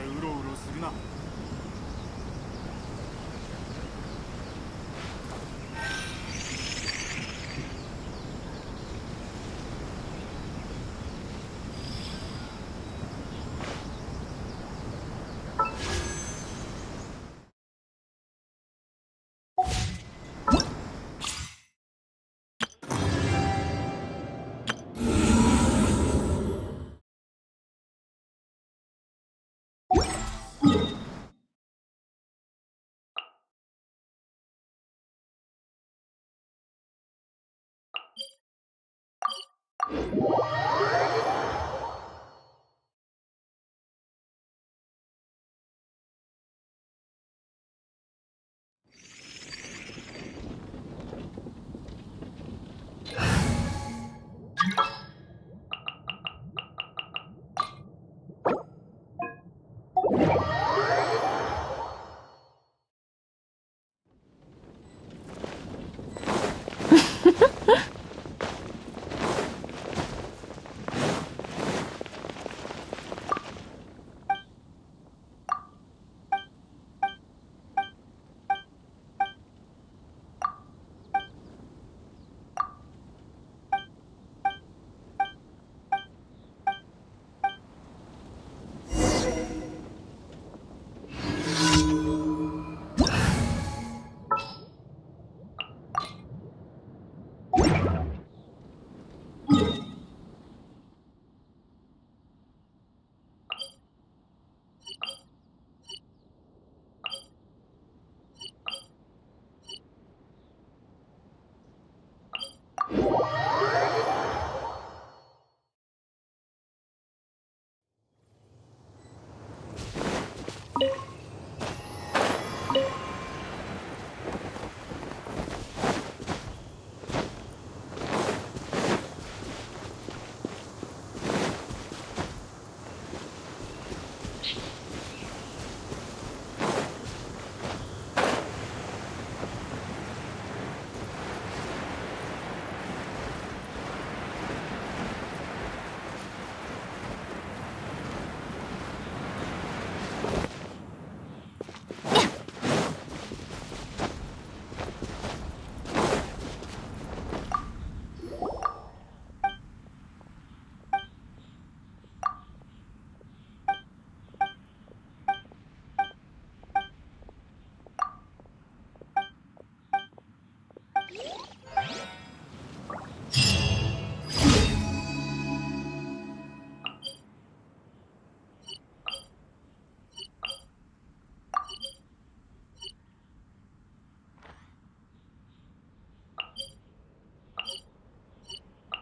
うろうろするな。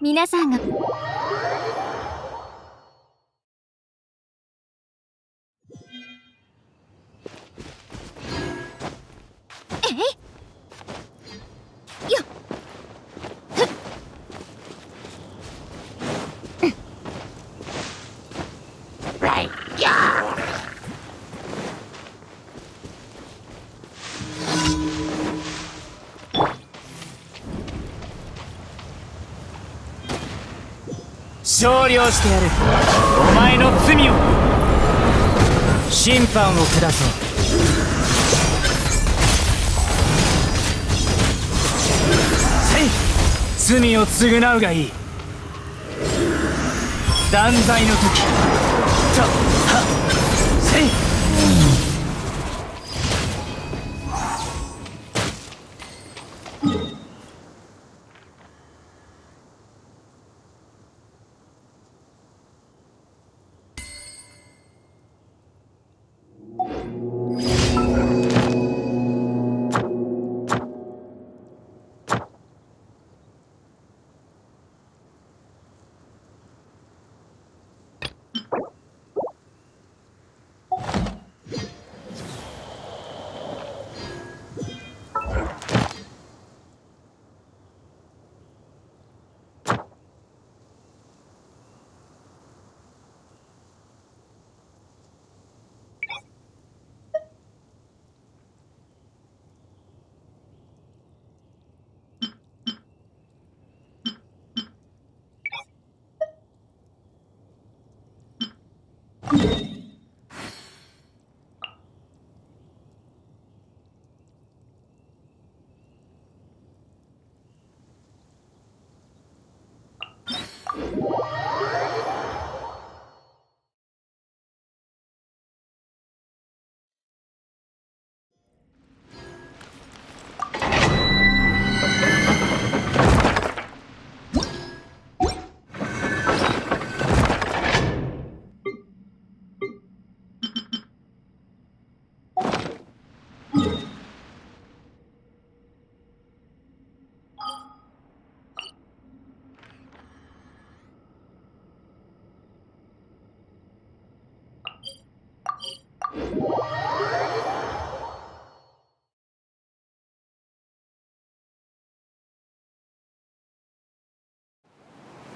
皆さんが勝利をしてやる。お前の罪を審判を下そう。せい、罪を償うがいい。断罪の時とはせい。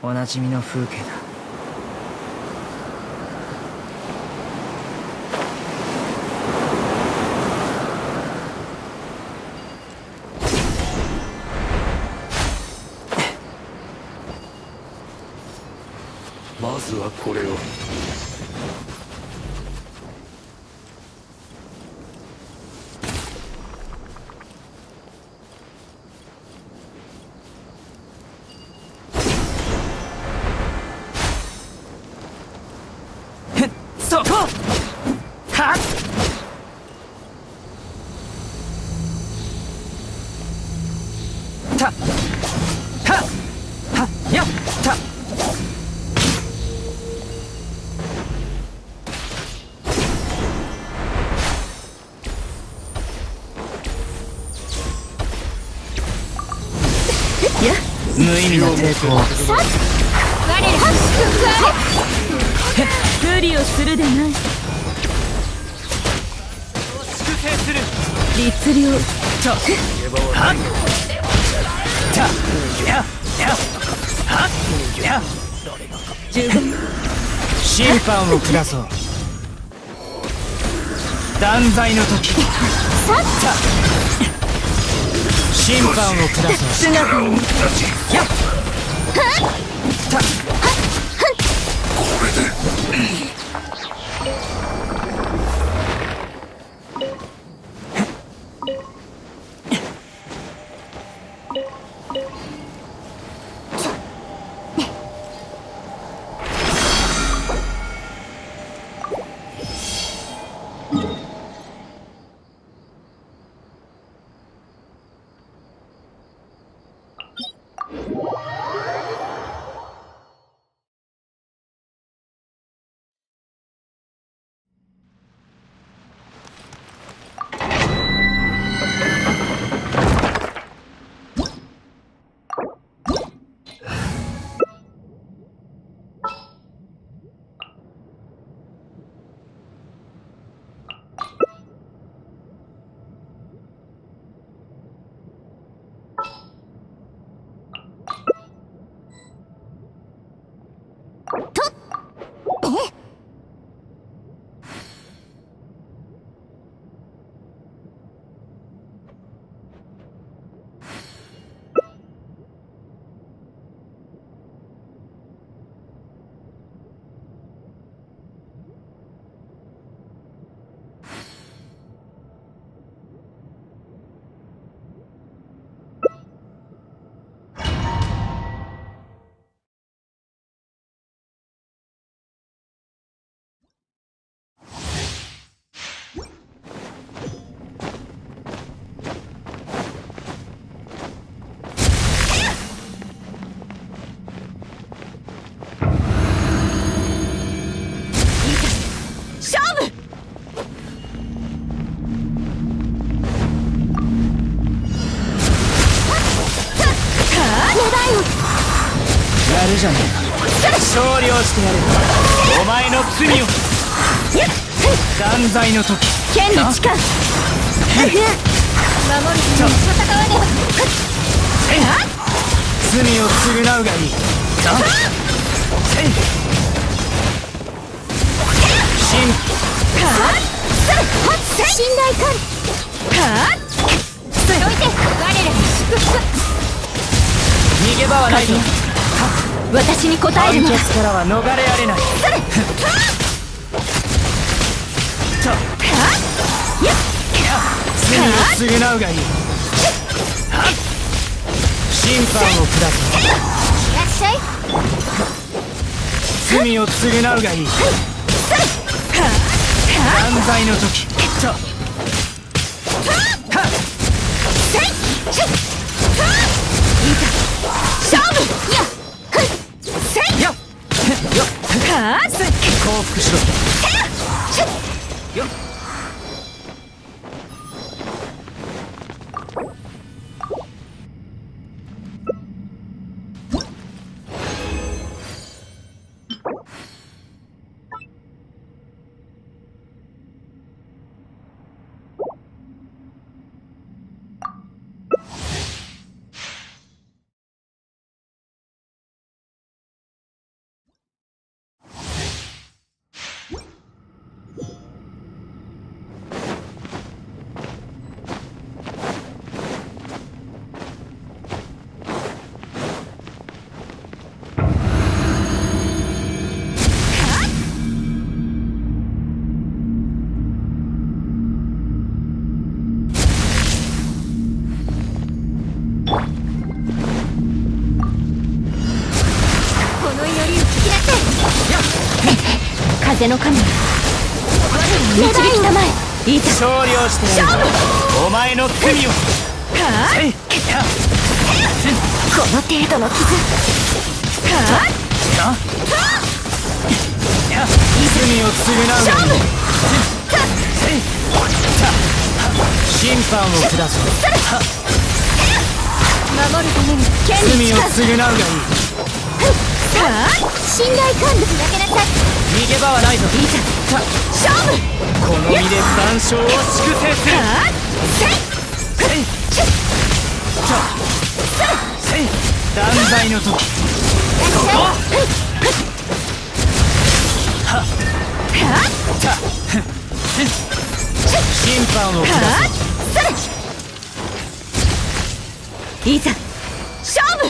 おなじみの風景だ。まずはこれを。そこはったはっはっやった無意味な抵抗。我ら無理をするでない。粛清する。律令とはったややはっや十分。審判を下そう。断罪の時。さっ審判を下そう。姿にやったやるじゃねえか。勝利をしてやる。お前の罪を。断罪の時。剣に誓う。守るために戦わねば。罪を償うがいい。信頼感。どいて我らに祝福。逃げ場はないぞ。私に答えるのだ。判決からは逃れられない。罪を償うがいい。審判を下す。いらっしゃい。罪を償うがいい。断罪の時。勝負。降伏しろ。風の神よ、我に導きたまえ。いざ勝利をしてやる。お前の罪を。この程度の傷。罪を償うがいい。審判を下そう。守るために剣に罪を近づ償うがいい。信頼感力だけなさい。逃げ場はないぞ。いざ勝負。この身で万象を粛清する。断罪の時。審判を下そう。いざ勝負。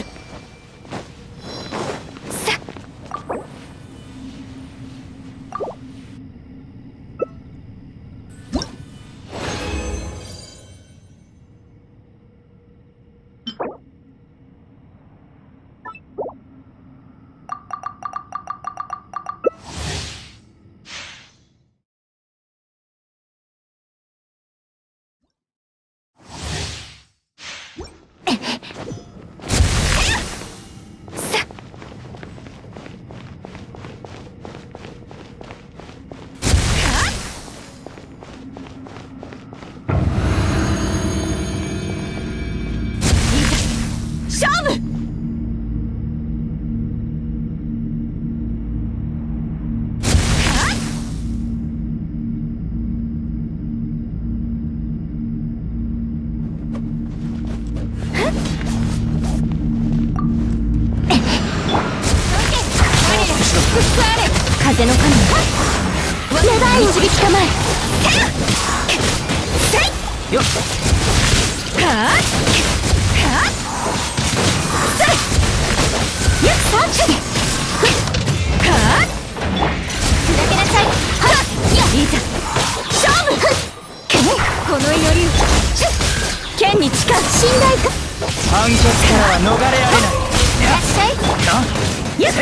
勝負。風の神願い導きたまえ。よっ。この祈りを剣に近い信頼か。判決からは逃れられない。いらっしゃい。やっ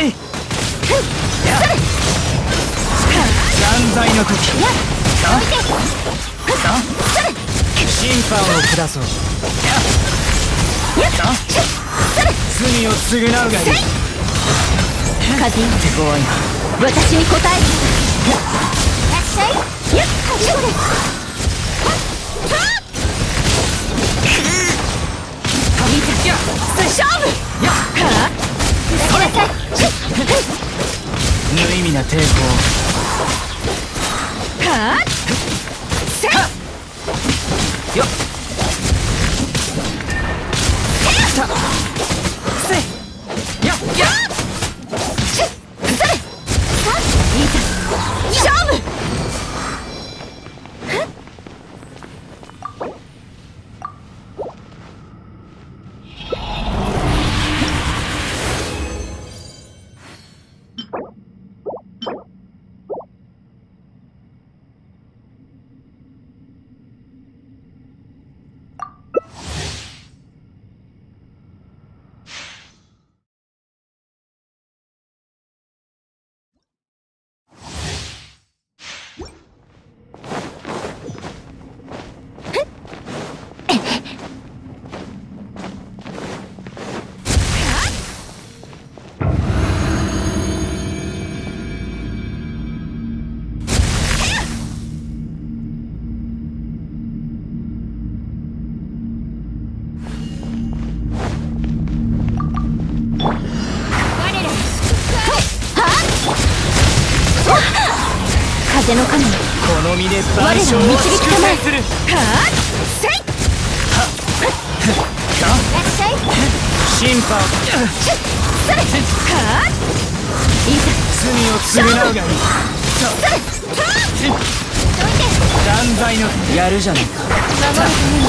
断罪の時。審判を下そう。罪を償うがいい。風よ、手強いな。私に答える。いらっしゃい。やっ、これ。勝負。無意味な抵抗。よっ。勝負。風の神、この身で万我らを象を導きたまえ。粛清する。せい。いらっしゃい。審判。いざ罪を償うがいい。断罪のやるじゃないか。守るために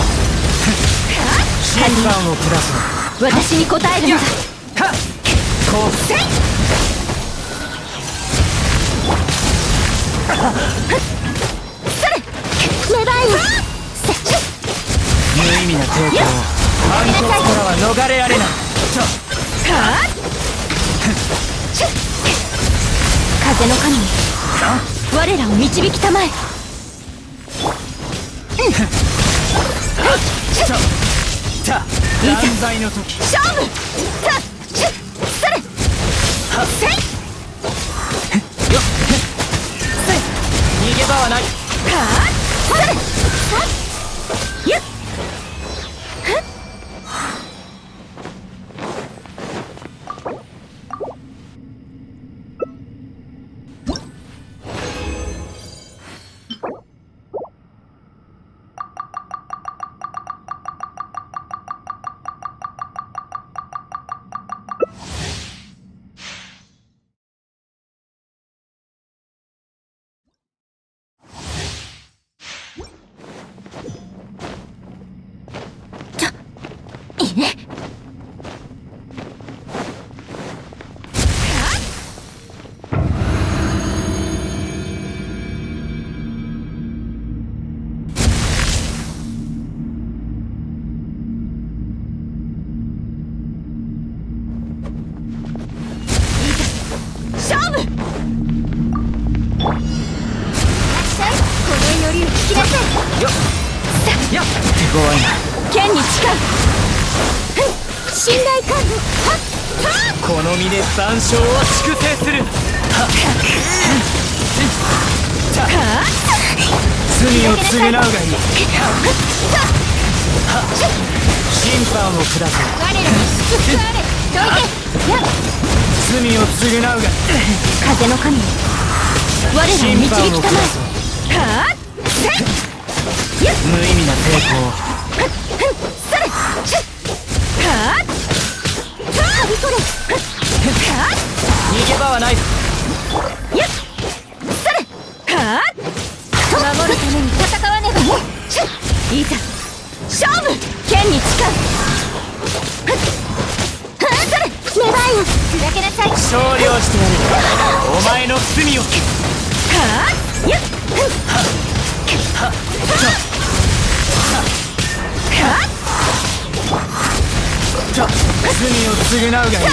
審判を下そう。私に答えるのだ。こうせい。無意味な抵抗。反骨からは逃れられない。風の神、我らを導きたまえ。断罪の時。勝負。それ。せい。よっ。逃げ場はない。それ。よっ。勝負。この祈りを引き出せ。よっ。やっ。手強いな。剣に誓う。信頼感。この身で残照を粛清する。罪を償うがいい。審判を下せ。我らに祝福あれ。どいて。やっ。罪を償うがいい。風の神。我らを導きたまえ。無意味な抵抗。それ。はびこれ。逃げ場はない。それ。守るために戦わねば。いざ勝負。剣に誓う。それ。願いを砕けなさい。勝利をしてやる。お前の罪を。罪を償うがいい。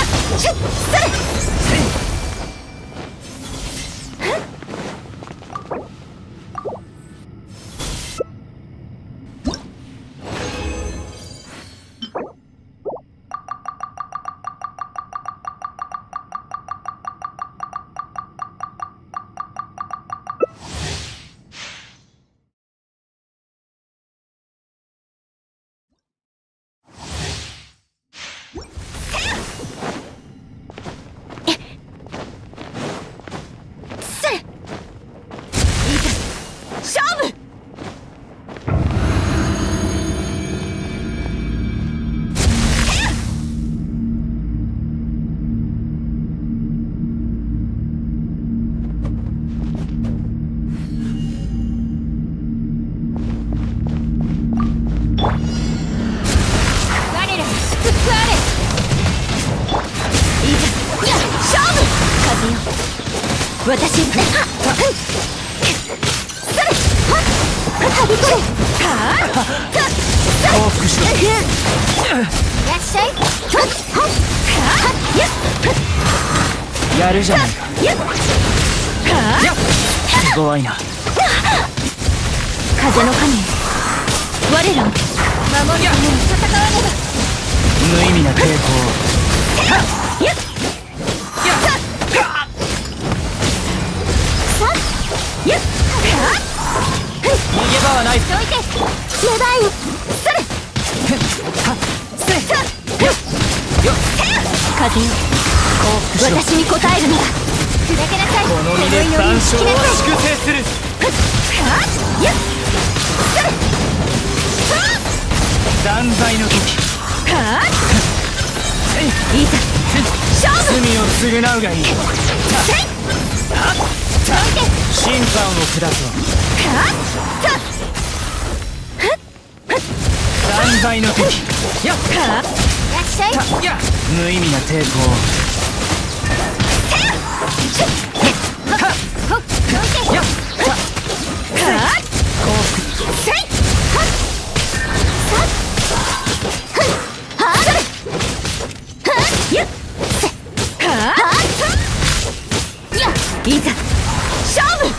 私は降伏しろ。いらっしゃい。やるじゃないか。手強いな。風の神、我らを守るために戦わねば。無意味な抵抗。逃げ場はない。どいて。願いを。それ。風よ、私に応えるのだ。砕けなさい。この身で残照を粛清する。断罪の時。いざ勝負。罪を償うがいい。審判を下そう。断罪の時。いらっしゃい。無意味な抵抗。いざ勝負。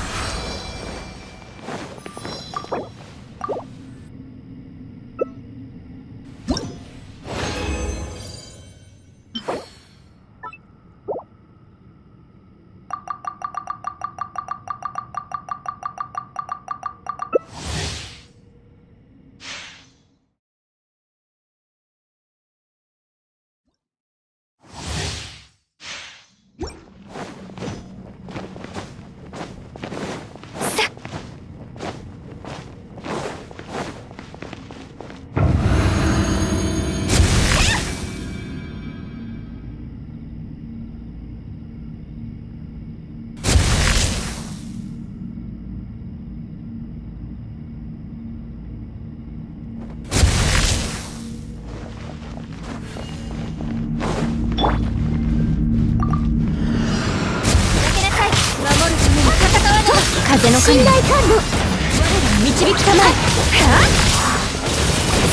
風の信頼感度、我らが導きたまえ。はっ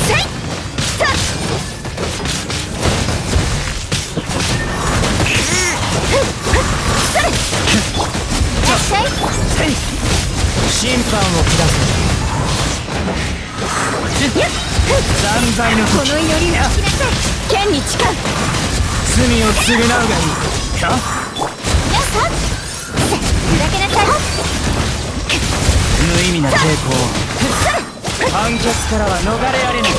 せいさっそれいらっしゃい。審判を下せ。断罪の時、この祈りを聞きなさい。剣に誓う。罪を償うがいいか。やさっ砕けなさい。無意味な抵抗、判決からは逃れられない。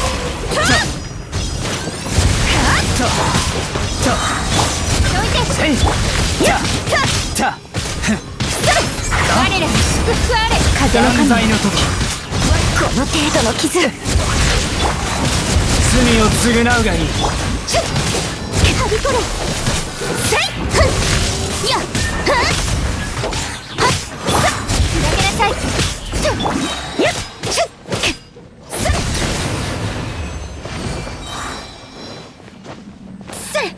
我らに祝福あれ。風の神、断罪の時、この程度の傷。罪を償うがいい。はびこれせいふんやっはっはっさっ砕けなさい。やっしゅっせっせっ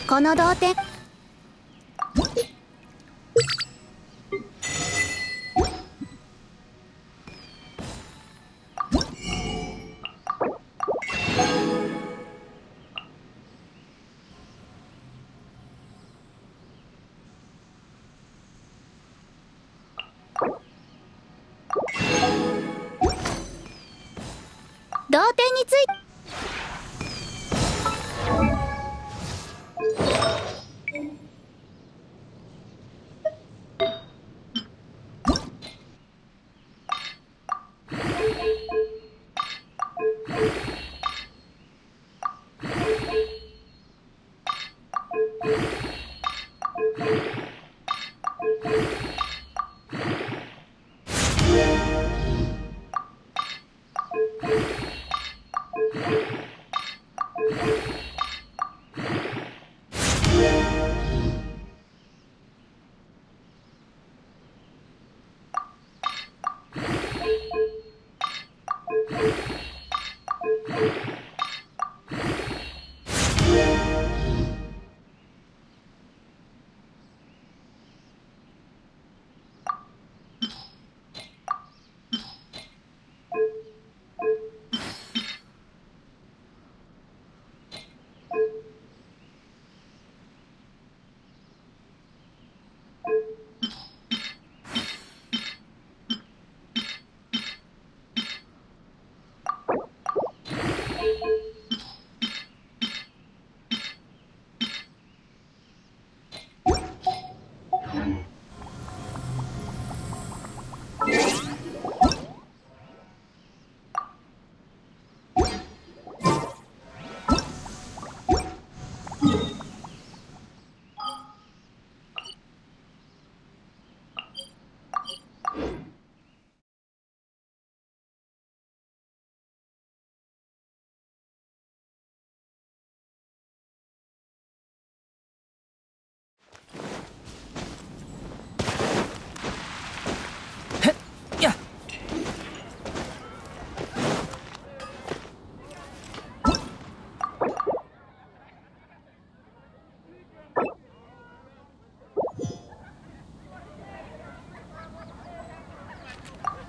この同点。同点について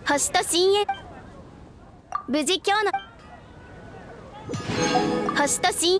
星と深淵、無事今日の星と深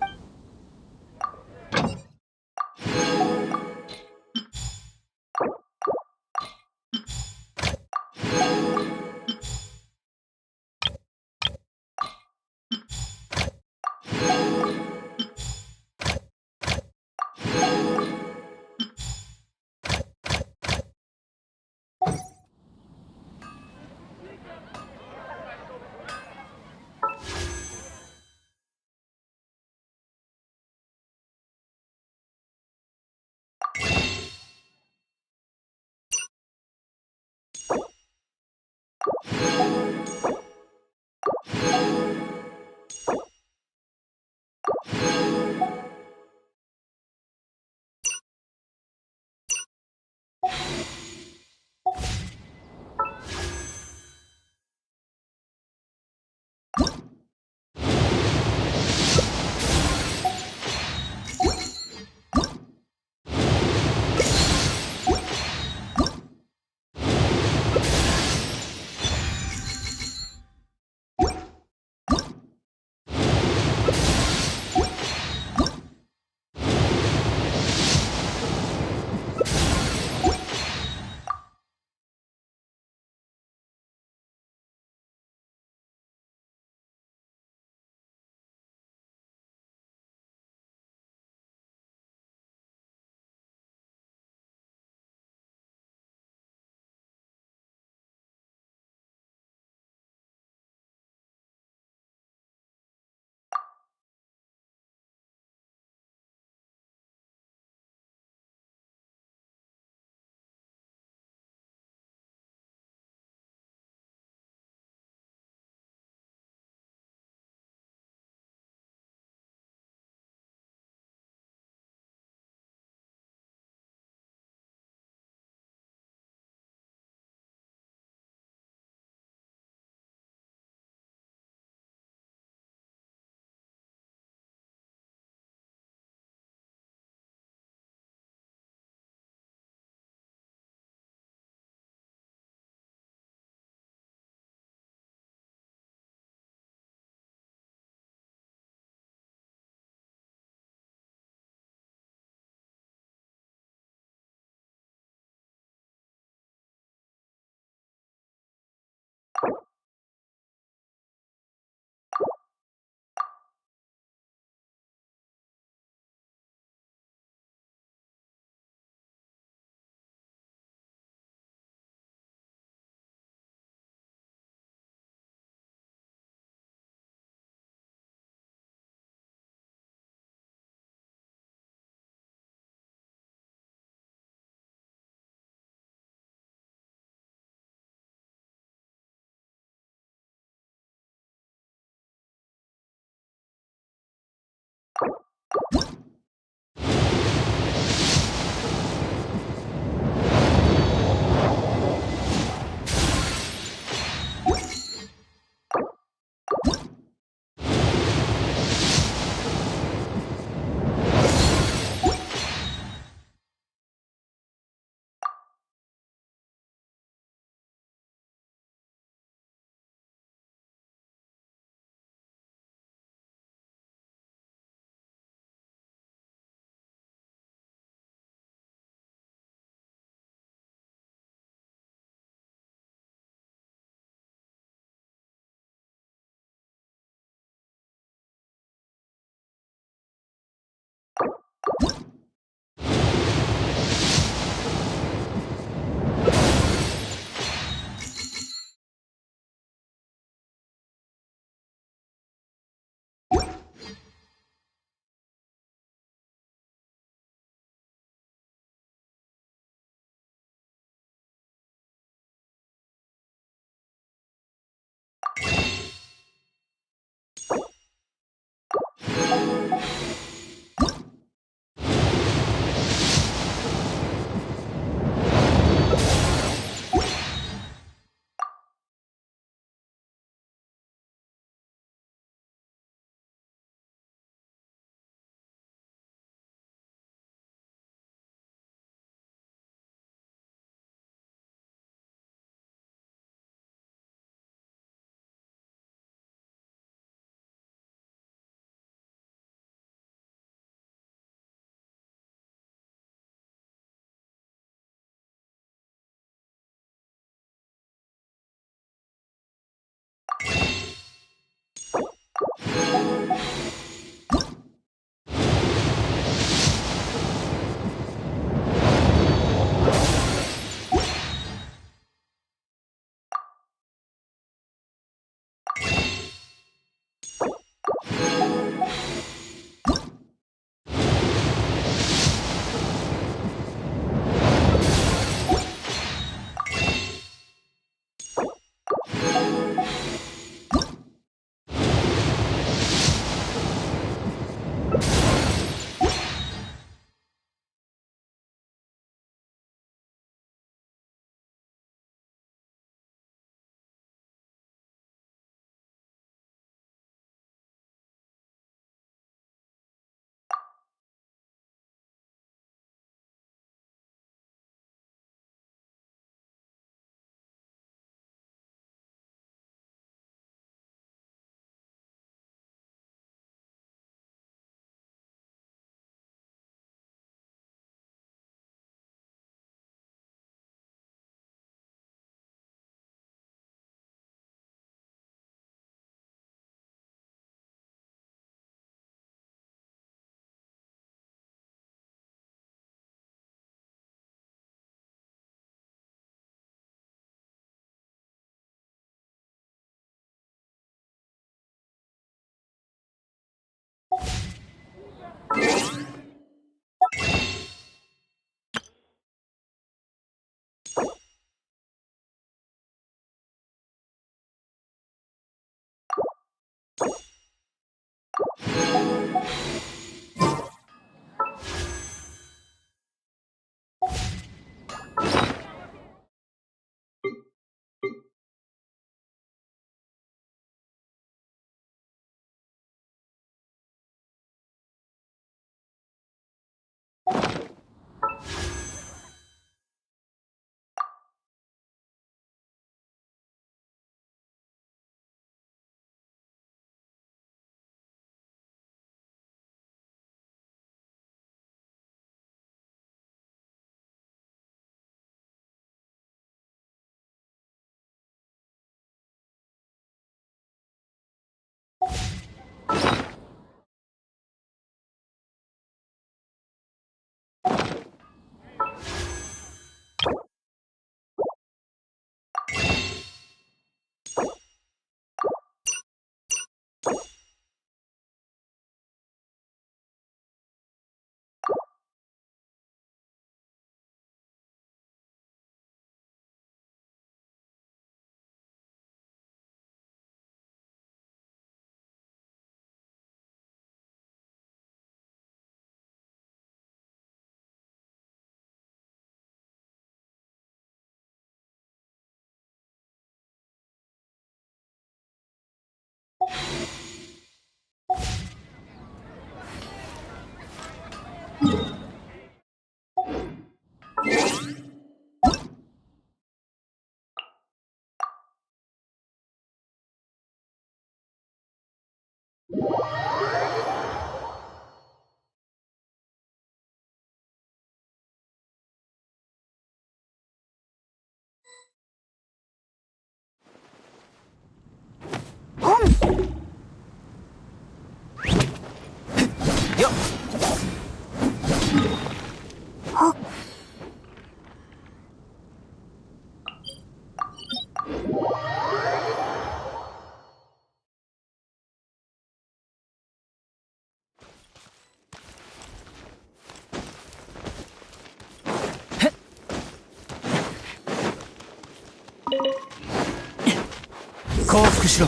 降伏しろ。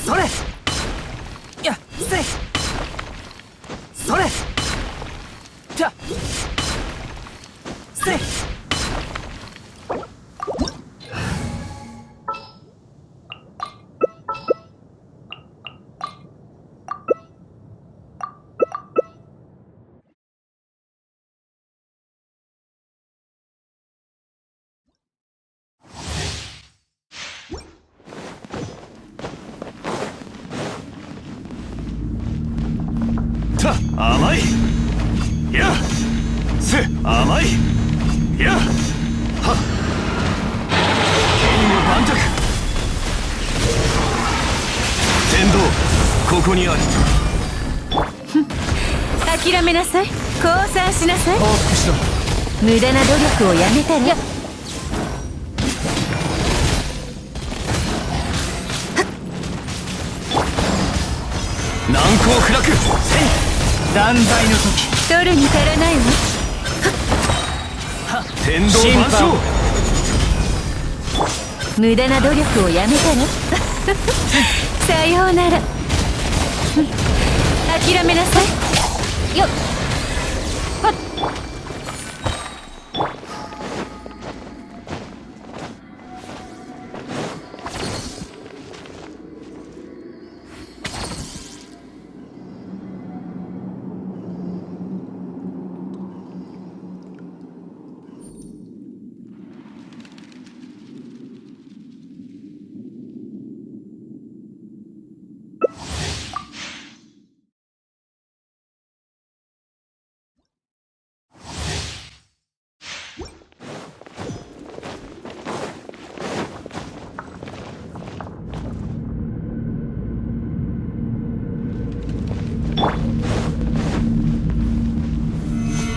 それ。やっせい。た甘いやせ甘いやはっ剣を盤石天道ここにある諦めなさい。降参しなさい。降伏しろ。無駄な努力をやめたら難攻不落断罪の時。取るに足らないわ。天道万象無駄な努力をやめたらさようなら諦めなさいよっはっ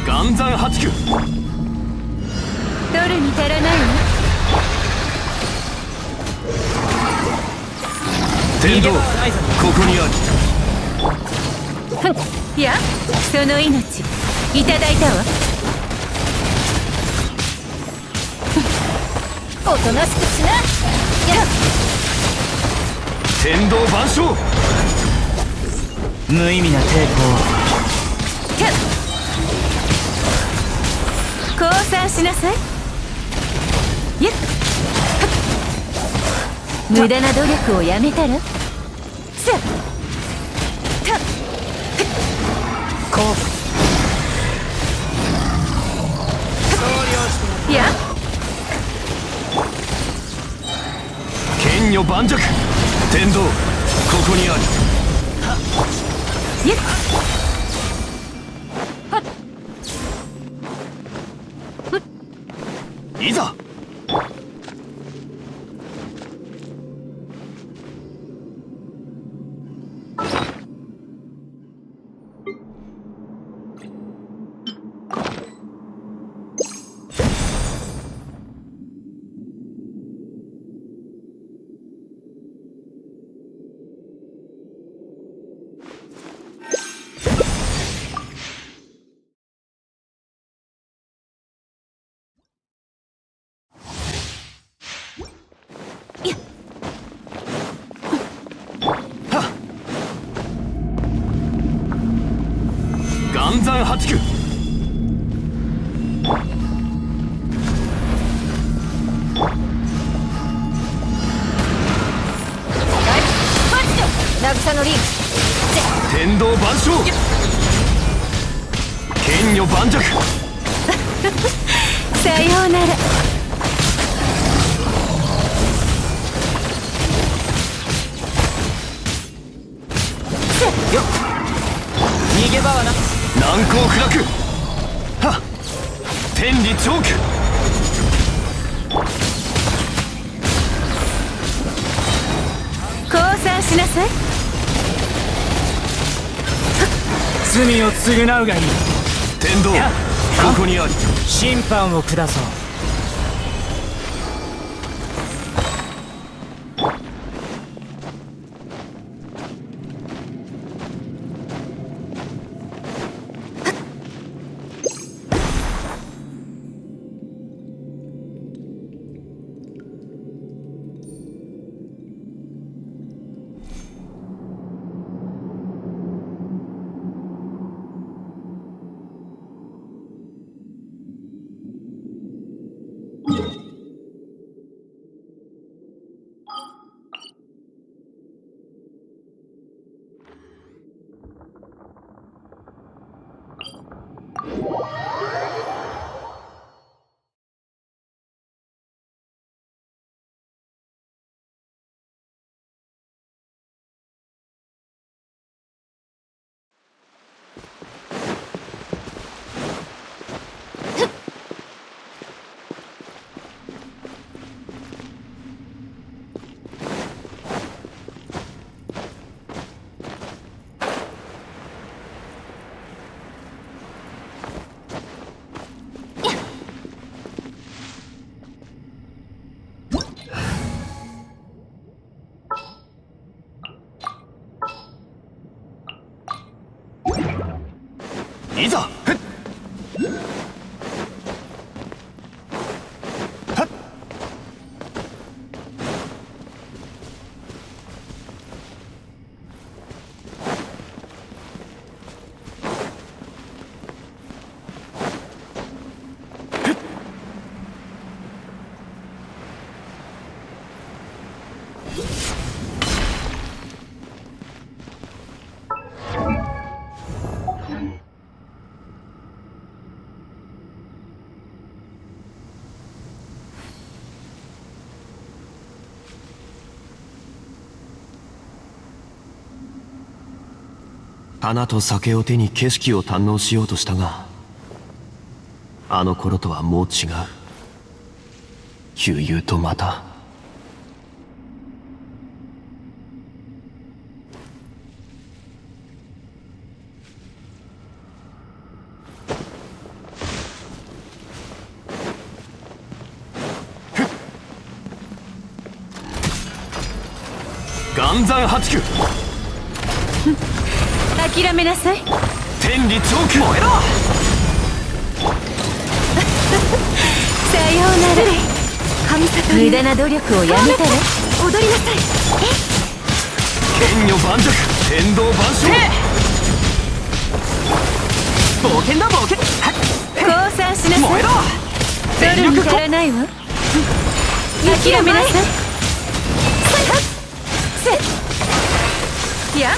岩山八九取るに足らないわ。天道ここにあるいやその命いただいたわ。おとなしくしなやっ天道万象無意味な抵降参しなさい。やっ無駄な努力をやめたらさた抗降伏。いや剣女盤石天道ここにあるやっはっいざ岩山八九渚のリン天道万象剣女盤石さようならよっ逃げ場はな。難攻不落はっ天理チョーク降参しなさい。罪を償うがいい。天道ここにある審判を下そう。いざ。ふっはっ。花と酒を手に景色を堪能しようとしたが、あの頃とはもう違う。悠々とまた岩山八九。諦めなさい。天理チョーク燃えろ。さようなら。神里無駄な努力をやめたら踊りなさい。剣女盤石、天道万象。冒険だ冒険。降参しなさい。燃えろ。全夜に力足らないわ。諦めなさい。せや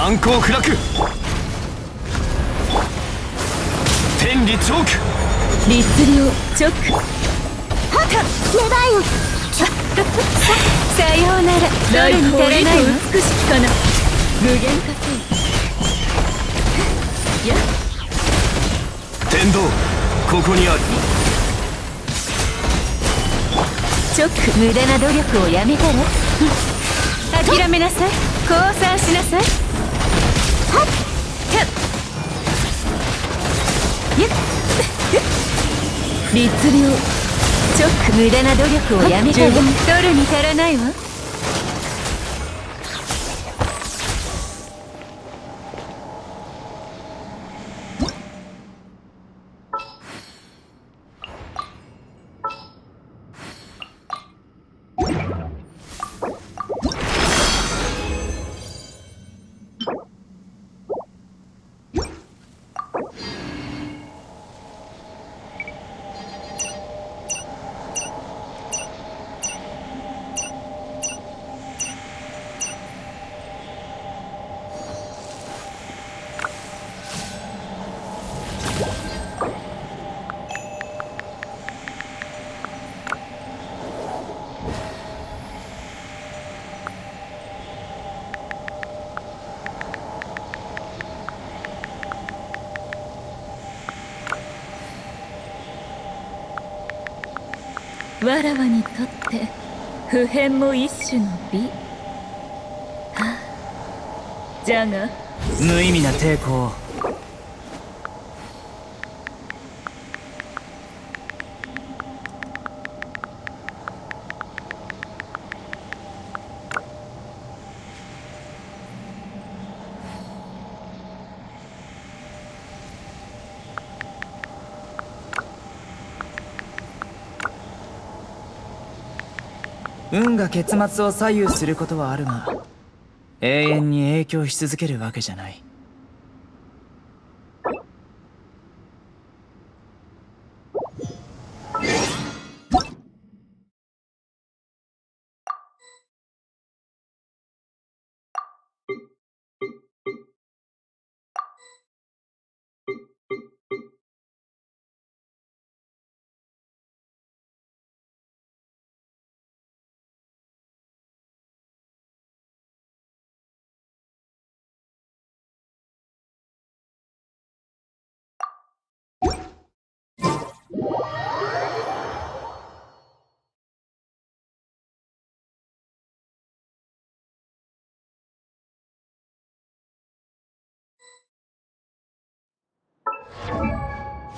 難攻不落。天理チョーク。律令チョック。はっメバイオさようなら。誰に足らないの。美しきかな。無限化せい。や天道ここにある。チョック。無駄な努力をやめたら。諦めなさい。降参しなさい。はっ律令チョック。無駄な努力をやめたら。取るに足らないわ。わらわにとって普遍も一種の美。はあ、じゃが無意味な抵抗。運が結末を左右することはあるが、永遠に影響し続けるわけじゃない。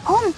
本。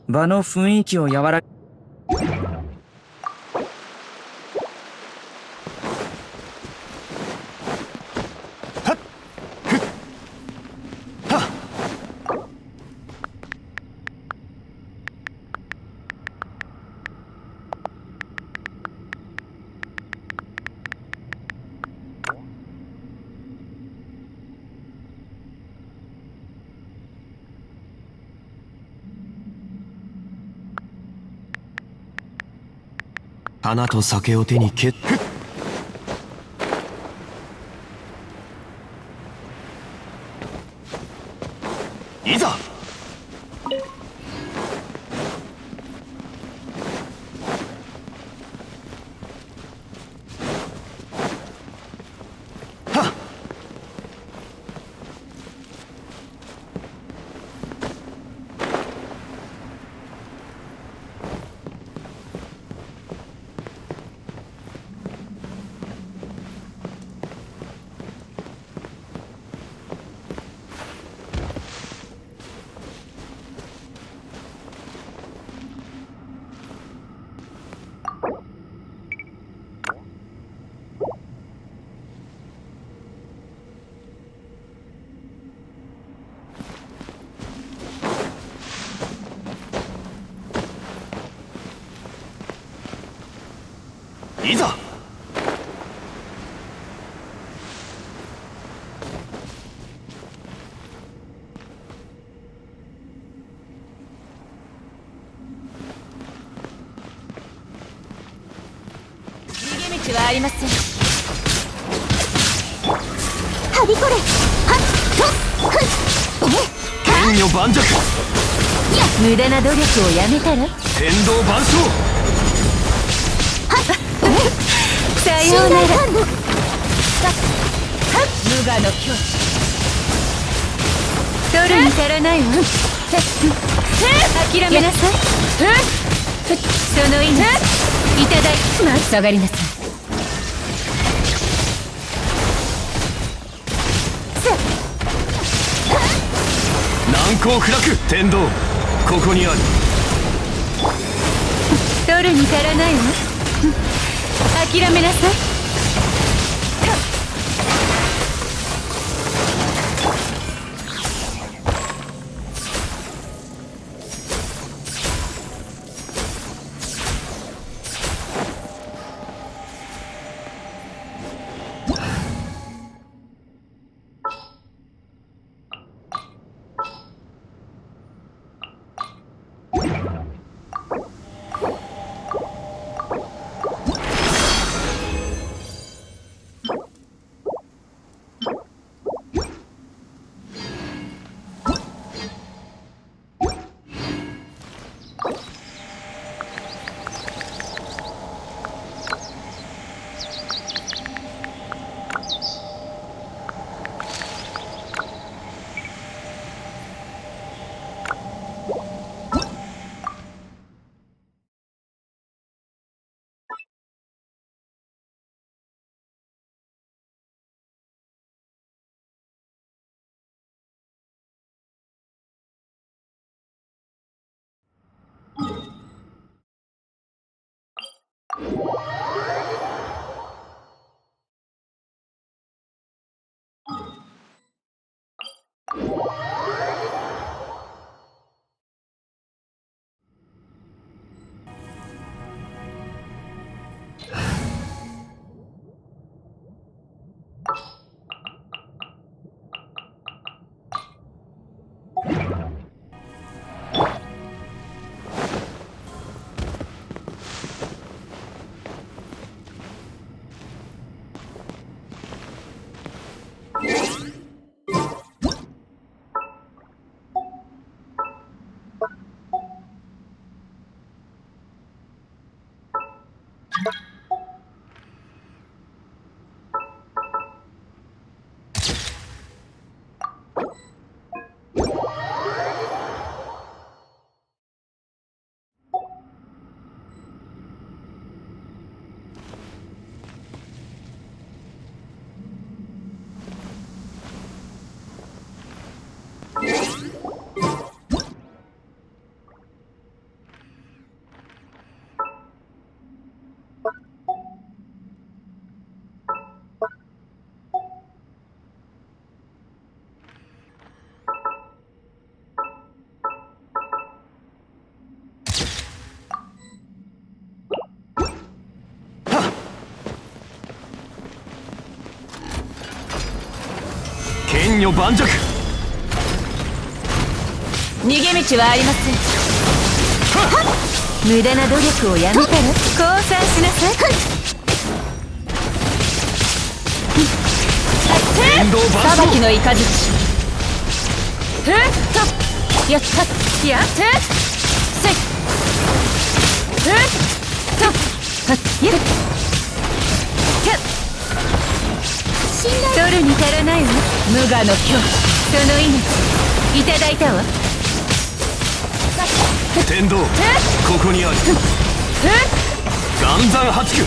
場の雰囲気を和ら花と酒を手にけっいざ。いざ。逃げ道はありません。はびこれ。はっとふっ剣女盤石。無駄な努力をやめたら。天道万象。さようなら。無我の境地。取るに足らないわ。諦めなさい。その命いただきます。下がりなさい。難攻不落。天道ここにある。取るに足らないわ。諦めなさい。剣女盤石。逃げ道はありません。無駄な努力をやめたら降参しなさい。天道万象。裁きの雷。やったやってせいやっ取るに足らないわ。無我の境地。その命いただいたわ。天道ここにある。岩山八九。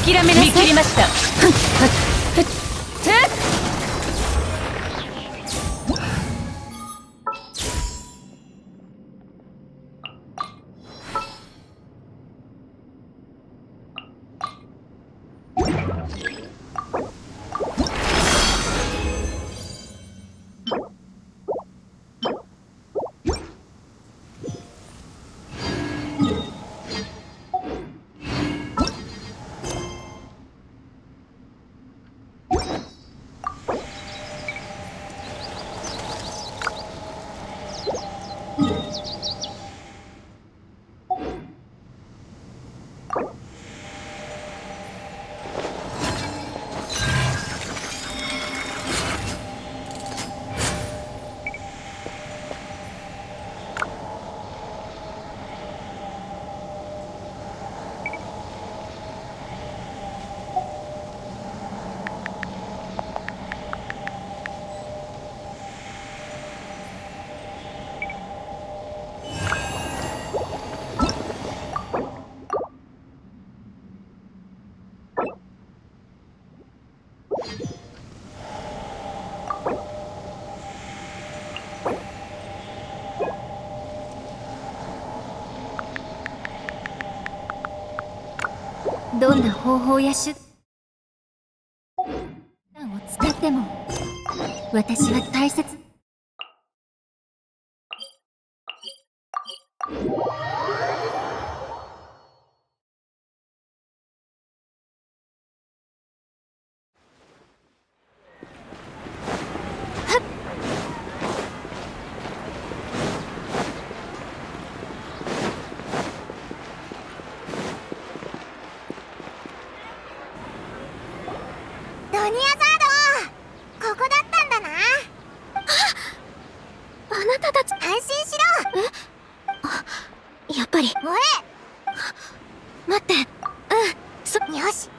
諦めなさい。見切りました。どんな方法や手段を使っても私は大切。ドニアザード、ここだったんだな。あなたたち、安心しろ。やっぱり。おえ、待って。よし。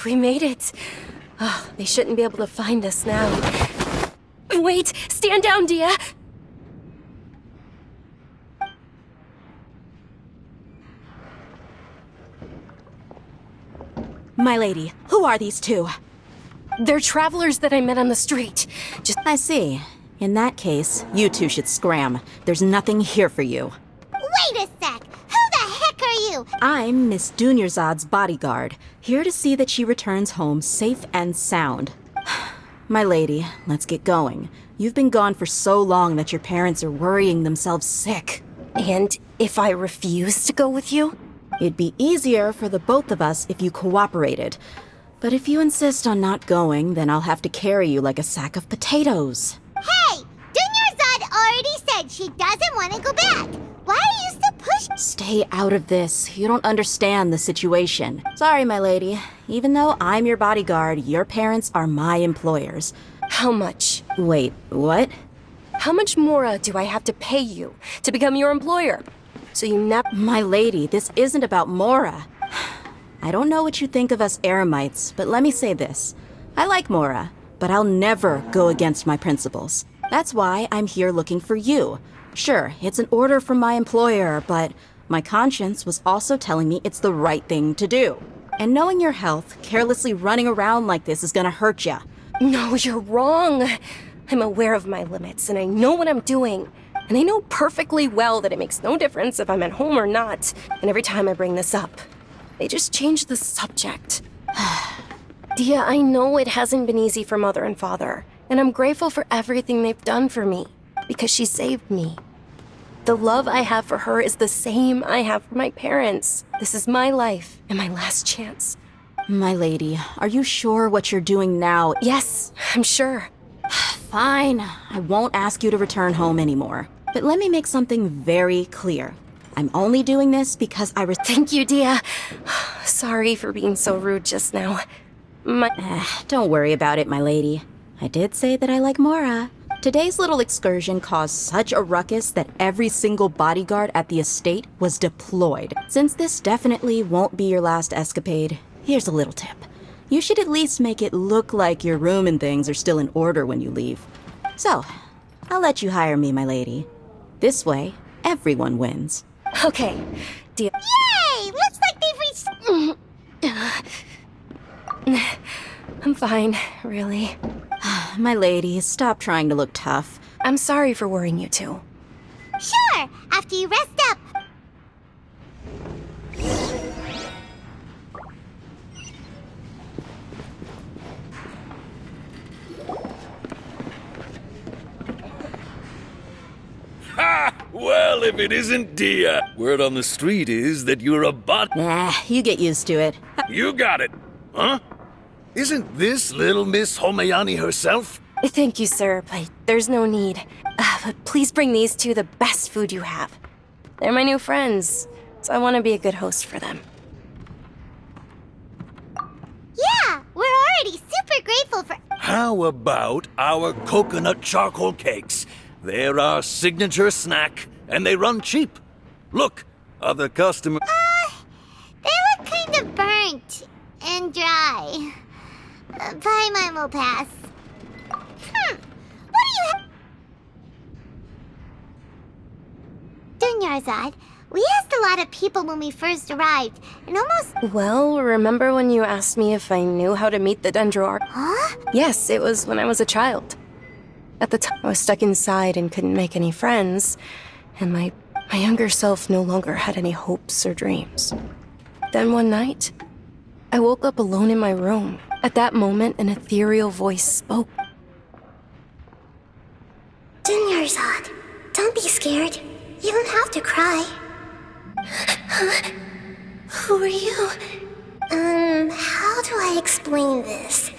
We made it. Oh, they shouldn't be able to find us now. Wait! Stand down, Dia! My lady, who are these two? They're travelers that I met on the street. I see. In that case, you two should scram. There's nothing here for you. Wait a sec. Who the heck are you? I'm Miss Dunyarzad's bodyguard, here to see that she returns home safe and sound. My lady, let's get going. You've been gone for so long that your parents are worrying themselves sick. And if I refuse to go with you? It'd be easier for the both of us if you cooperated. But if you insist on not going, then I'll have to carry you like a sack of potatoes. Hey, Dunyarzad already said she doesn't want to go back. Why are you still pushing? Stay out of this. You don't understand the situation. Sorry, my lady. Even though I'm your bodyguard, your parents are my employers. How much? Wait, what? How much more do I have to pay you to become your employer? So you never— My lady, this isn't about Mora. I don't know what you think of us Eremites, but let me say this. I like Mora, but I'll never go against my principles. That's why I'm here looking for you. Sure, it's an order from my employer, but my conscience was also telling me it's the right thing to do. And knowing your health, carelessly running around like this is gonna hurt ya. No, you're wrong. I'm aware of my limits, and I know what I'm doing. And I know perfectly well that it makes no difference if I'm at home or not. And every time I bring this up, they just change the subject. Dia, I know it hasn't been easy for Mother and Father, and I'm grateful for everything they've done for me, because she saved me. The love I have for her is the same I have for my parents. This is my life and my last chance. My lady, are you sure what you're doing now? Yes, I'm sure. Fine, I won't ask you to return home anymore. But let me make something very clear. I'm only doing this because Thank you, Dia. Sorry for being so rude just now. Don't worry about it, my lady. I did say that I like Mora. Today's little excursion caused such a ruckus that every single bodyguard at the estate was deployed. Since this definitely won't be your last escapade, here's a little tip. You should at least make it look like your room and things are still in order when you leave. So, I'll let you hire me, my lady. This way, everyone wins. Okay, Dia. Yay! Looks like they've reached. I'm fine, really. My lady, stop trying to look tough. I'm sorry for worrying you too. Sure, after you rest up. Ha! Well, if it isn't Dia. Word on the street is that you're a bot. Nah, you get used to it. You got it. Huh? Isn't this little Miss Homayani herself? Thank you, sir, but there's no need. But please bring these two the best food you have. They're my new friends, so I want to be a good host for them. How about our coconut charcoal cakes? They're our signature snack, and they run cheap. Look, other customers... They look kind of burnt and dry. Buy mine will pass. What do you have? Dunyarzad, we asked a lot of people when we first arrived, and almost... Well, remember when you asked me if I knew how to meet the Dendroarch? Huh? Yes, it was when I was a child. At the time, I was stuck inside and couldn't make any friends, and my younger self no longer had any hopes or dreams. Then one night, I woke up alone in my room. At that moment, an ethereal voice spoke. Dunyarzad, don't be scared. You don't have to cry. Who are you? How do I explain this?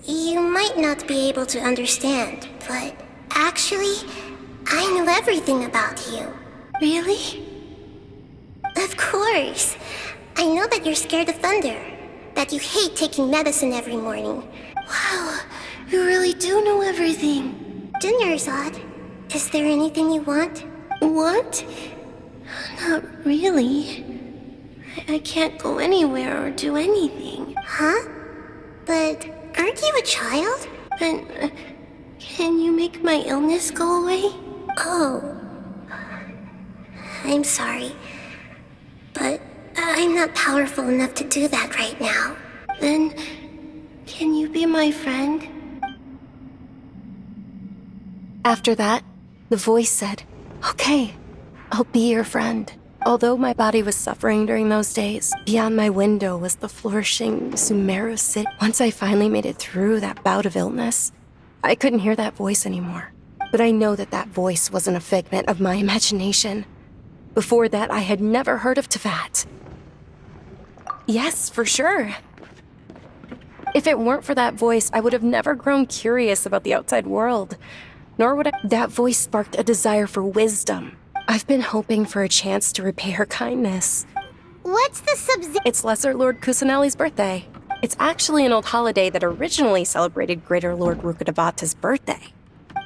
You might not be able to understand, but actually, I know everything about you. Really? Of course. I know that you're scared of thunder, that you hate taking medicine every morning. Wow, you really do know everything. Dunyarzad, is there anything you want? Want? Not really. I can't go anywhere or do anything. Huh? But aren't you a child? Then, can you make my illness go away? Oh. I'm sorry. But I'm not powerful enough to do that right now. Then, can you be my friend? After that, the voice said, "Okay, I'll be your friend." Although my body was suffering during those days, beyond my window was the flourishing Sumeru city. Once I finally made it through that bout of illness, I couldn't hear that voice anymore. But I know that that voice wasn't a figment of my imagination. Before that, I had never heard of Teyvat. Yes, for sure. If it weren't for that voice, I would have never grown curious about the outside world. Nor would I... That voice sparked a desire for wisdom. I've been hoping for a chance to repay her kindness. What's the It's Lesser Lord Kusanali's birthday. It's actually an old holiday that originally celebrated Greater Lord Rukkhadevata's birthday.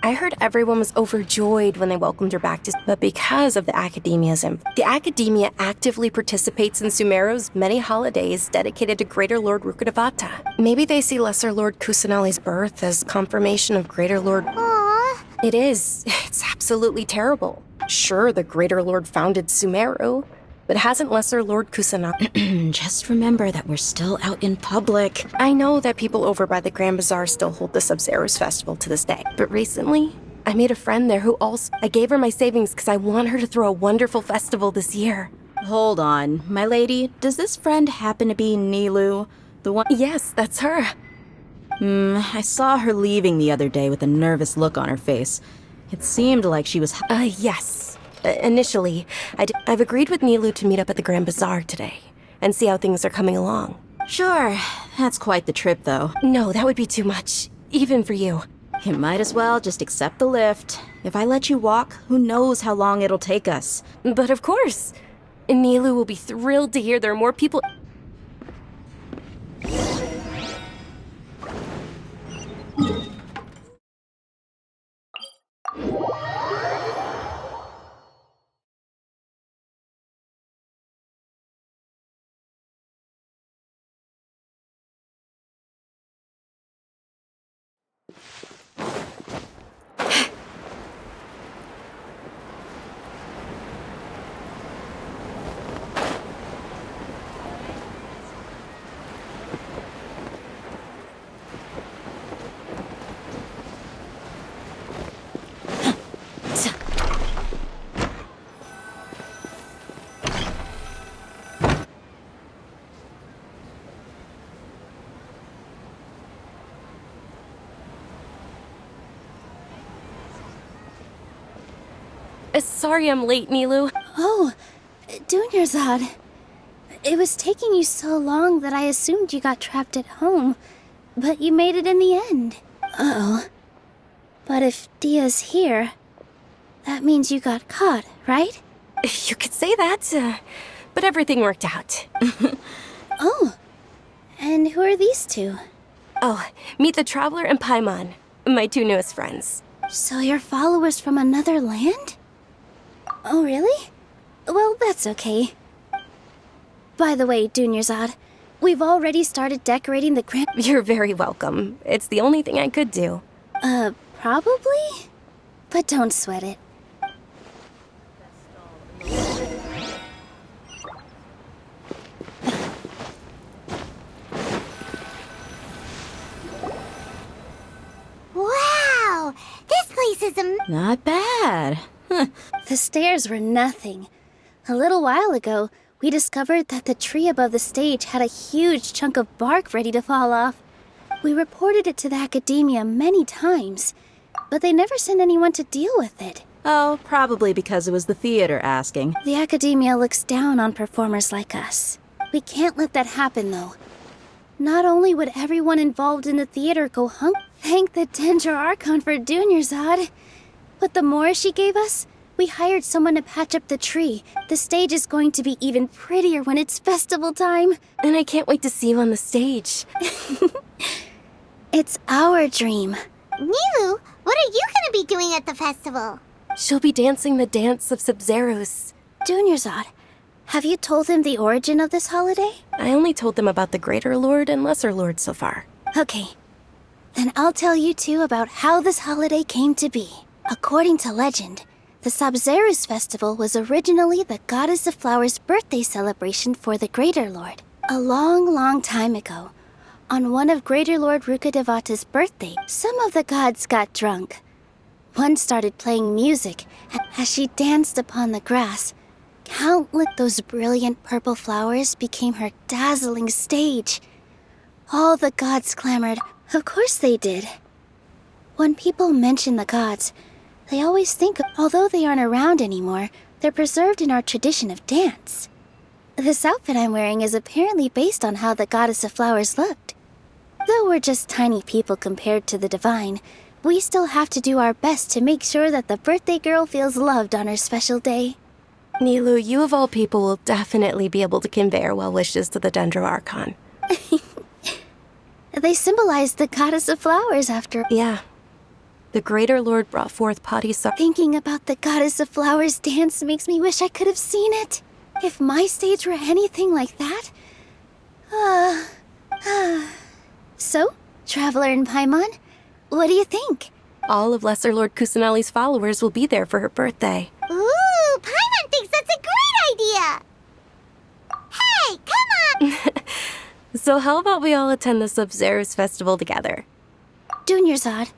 I heard everyone was overjoyed when they welcomed her back but because of the Academia's influence. The Academia actively participates in Sumeru's many holidays dedicated to Greater Lord Rukkhadevata. Maybe they see Lesser Lord Kusanali's birth as confirmation of Greater Lord... Aww. It is. It's absolutely terrible. Sure, the Greater Lord founded Sumeru, but hasn't Lesser Lord Kusanali... Just remember that we're still out in public. I know that people over by the Grand Bazaar still hold the Sub-Zero's festival to this day, but recently, I made a friend there who also... I gave her my savings because I want her to throw a wonderful festival this year. Hold on, my lady. Does this friend happen to be Nilu? The one... Yes, that's her. I saw her leaving the other day with a nervous look on her face. It seemed like she was... Yes. Initially, I've agreed with Nilu to meet up at the Grand Bazaar today and see how things are coming along. Sure, that's quite the trip, though. No, that would be too much, even for you. You might as well just accept the lift. If I let you walk, who knows how long it'll take us. But of course. Nilu will be thrilled to hear there are more people... Sorry I'm late, Nilu. Oh, Dunyarzad. It was taking you so long that I assumed you got trapped at home, but you made it in the end. Uh-oh. But if Dia's here, that means you got caught, right? You could say that, but everything worked out. Oh, and who are these two? Oh, meet the Traveler and Paimon, my two newest friends. So you're followers from another land? Oh, really? Well, that's okay. By the way, Dunyarzad, we've already started decorating the grand... You're very welcome. It's the only thing I could do. Probably? But don't sweat it. Wow! This place is Not bad. The stairs were nothing. A little while ago, we discovered that the tree above the stage had a huge chunk of bark ready to fall off. We reported it to the academia many times, but they never sent anyone to deal with it. Oh, probably because it was the theater asking. The academia looks down on performers like us. We can't let that happen, though. Not only would everyone involved in the theater go thank the Dendro Archon for Dunyarzad, but the more she gave us, we hired someone to patch up the tree. The stage is going to be even prettier when it's festival time. And I can't wait to see you on the stage. It's our dream. Nilu, what are you gonna be doing at the festival? She'll be dancing the dance of Sub-Zeros. Dunyarzad, have you told him the origin of this holiday? I only told them about the Greater Lord and Lesser Lord so far. Okay. Then I'll tell you two about how this holiday came to be. According to legend, the Sub-Zeros festival was originally the Goddess of Flowers' birthday celebration for the Greater Lord. A long, long time ago, on one of Greater Lord Rukkhadevata's birthday, some of the gods got drunk. One started playing music, and as she danced upon the grass, those brilliant purple flowers became her dazzling stage. All the gods clamored. Of course they did. When people mention the gods, they always think, although they aren't around anymore, they're preserved in our tradition of dance. This outfit I'm wearing is apparently based on how the Goddess of Flowers looked. Though we're just tiny people compared to the divine, we still have to do our best to make sure that the birthday girl feels loved on her special day. Nilu, you of all people will definitely be able to convey our well wishes to the Dendro Archon. They symbolize the Goddess of Flowers after... Yeah. The Greater Lord brought forth Padisar. Thinking about the Goddess of Flowers dance makes me wish I could have seen it. If my stage were anything like that... So, Traveler and Paimon, what do you think? All of Lesser Lord Kusanali's followers will be there for her birthday. Ooh, Paimon thinks that's a great idea! Hey, come on! So how about we all attend the Sub-Zeros festival together? Dunyarzad,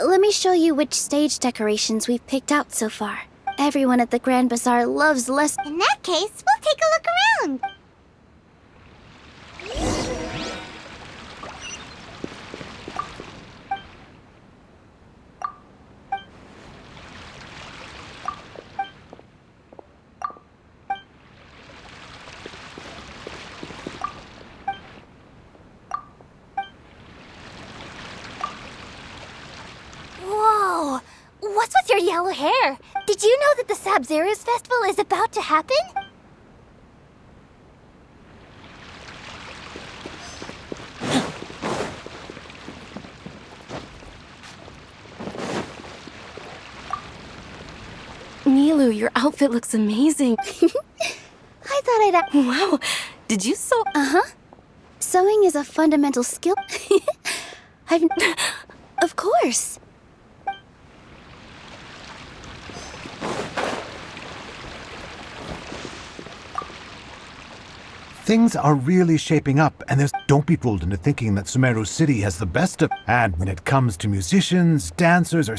let me show you which stage decorations we've picked out so far. Everyone at the Grand Bazaar loves In that case, we'll take a look around. Whoa! What's with your yellow hair? Did you know that the Sub-Zeros festival is about to happen? Nilu, your outfit looks amazing. I thought I'd... Wow, did you sew? Sewing is a fundamental skill. Of course. Things are really shaping up, and don't be fooled into thinking that Sumeru City has the best of... And when it comes to musicians, dancers, or...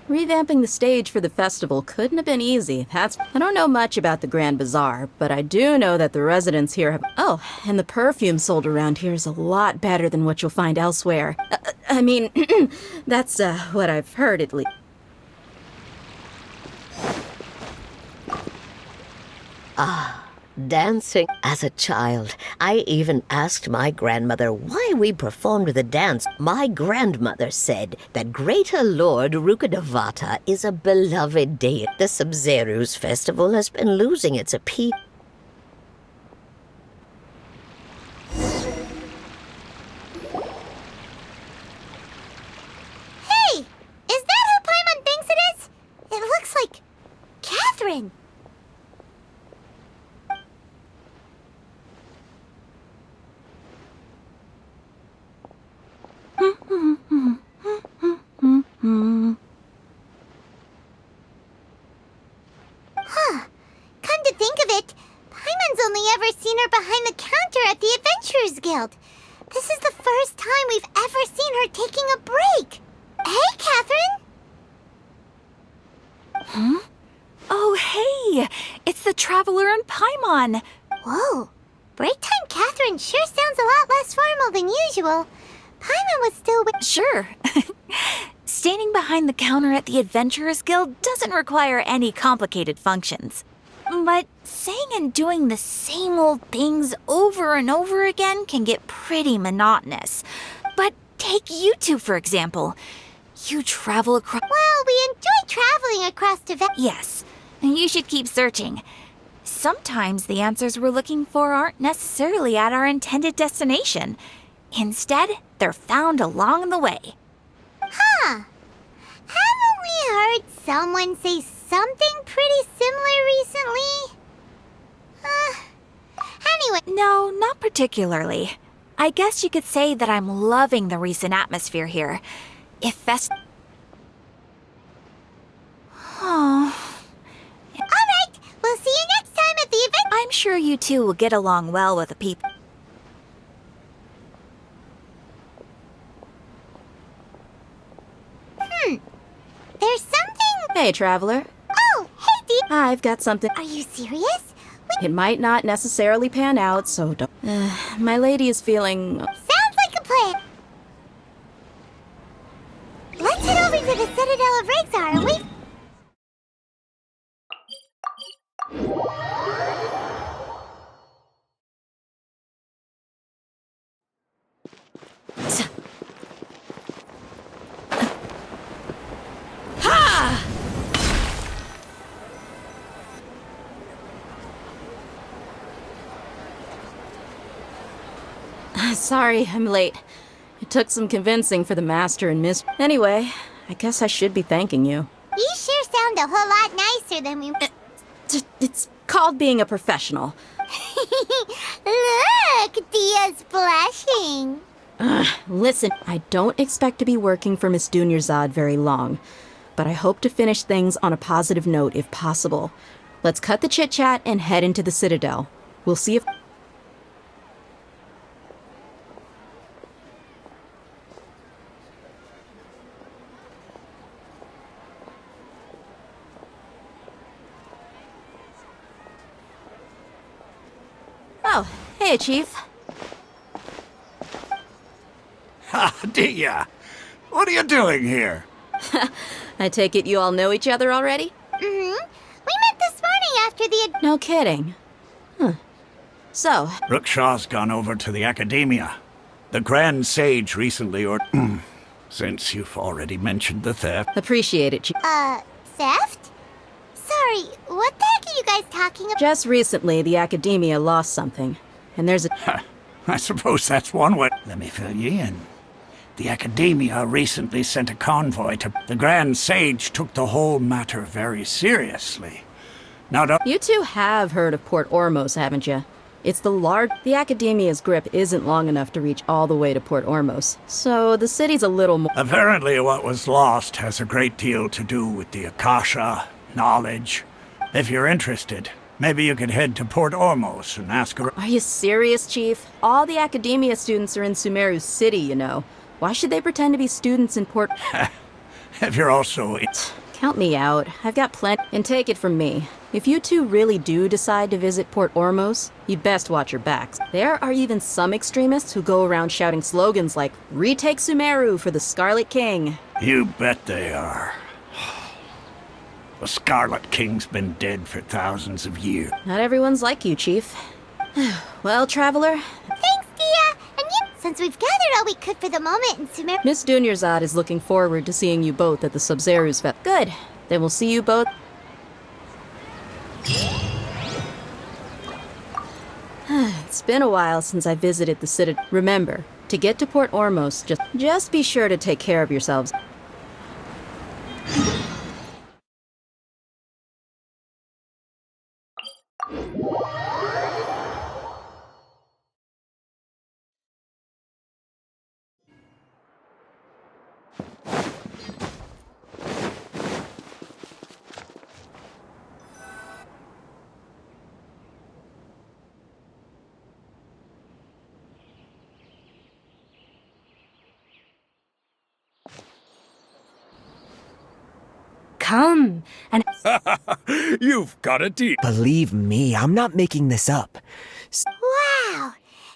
Revamping the stage for the festival couldn't have been easy. I don't know much about the Grand Bazaar, but I do know that the residents here have... Oh, and the perfume sold around here is a lot better than what you'll find elsewhere. I mean, that's what I've heard at least. Dancing. As a child, I even asked my grandmother why we performed the dance. My grandmother said that Greater Lord Rukkhadevata is a beloved deity. The Sub-Zero's festival has been losing its appeal. Hey! Is that who Paimon thinks it is? It looks like Catherine. Huh. Come to think of it, Paimon's only ever seen her behind the counter at the Adventurers Guild. This is the first time we've ever seen her taking a break. Hey, Catherine! Oh, hey! It's the Traveler and Paimon! Whoa. Break time Catherine sure sounds a lot less formal than usual. Paimon was still with... Sure. Standing behind the counter at the Adventurers Guild doesn't require any complicated functions. But saying and doing the same old things over and over again can get pretty monotonous. But take you two, for example. You travel across... Well, we enjoy traveling across the... Yes, you should keep searching. Sometimes the answers we're looking for aren't necessarily at our intended destination. Instead, they're found along the way. Huh. Haven't we heard someone say something pretty similar recently? Anyway... No, not particularly. I guess you could say that I'm loving the recent atmosphere here. If fest... Oh... Alright, we'll see you next time at the event. I'm sure you two will get along well with the people. There's something... Hey, Traveler. Oh, hey, Dee. I've got something. Are you serious? It might not necessarily pan out, so don't... my lady is feeling... Sounds like a plan. Let's head over to the Citadel of Rexar and wait... Sorry, I'm late. It took some convincing for the Master and Miss... Anyway, I guess I should be thanking you. You sure sound a whole lot nicer than we... It's called being a professional. Look, Dia's blushing. Listen, I don't expect to be working for Miss Dunyarzad very long, but I hope to finish things on a positive note if possible. Let's cut the chit-chat and head into the Citadel. We'll see if... Oh, hey, Chief. Ha, Dia! What are you doing here? I take it you all know each other already? We met this morning after the... No kidding. Huh. So, Rookshaw's gone over to the Academia. The Grand Sage recently since you've already mentioned the theft. appreciate it, Chief. Theft? Sorry, what the heck are you guys talking about? Just recently, the Academia lost something, and there's a... I suppose that's one way. Let me fill you in. The Academia recently sent a convoy to... The Grand Sage took the whole matter very seriously. Now don't... You two have heard of Port Ormos, haven't you? It's the large... The Academia's grip isn't long enough to reach all the way to Port Ormos, so the city's a little more... Apparently what was lost has a great deal to do with the Akasha, knowledge. If you're interested, maybe you could head to Port Ormos and ask her... Are you serious, Chief? All the Academia students are in Sumeru City, you know. Why should they pretend to be students in Port... If you're also... Count me out. I've got plenty. And take it from me. If you two really do decide to visit Port Ormos, you'd best watch your backs. There are even some extremists who go around shouting slogans like, "Retake Sumeru for the Scarlet King." You bet they are. The Scarlet King's been dead for thousands of years. Not everyone's like you, Chief. Well, Traveler, Thanks, Dia! And you, since we've gathered all we could for the moment in Sumer... Miss Dunyarzad is looking forward to seeing you both at the Sub-Zeru's Fest. Good. Then we'll see you both. It's been a while since I visited the Citadel. Remember, to get to Port Ormos, just be sure to take care of yourselves. Come and You've got a deal. Believe me, I'm not making this up. Wow!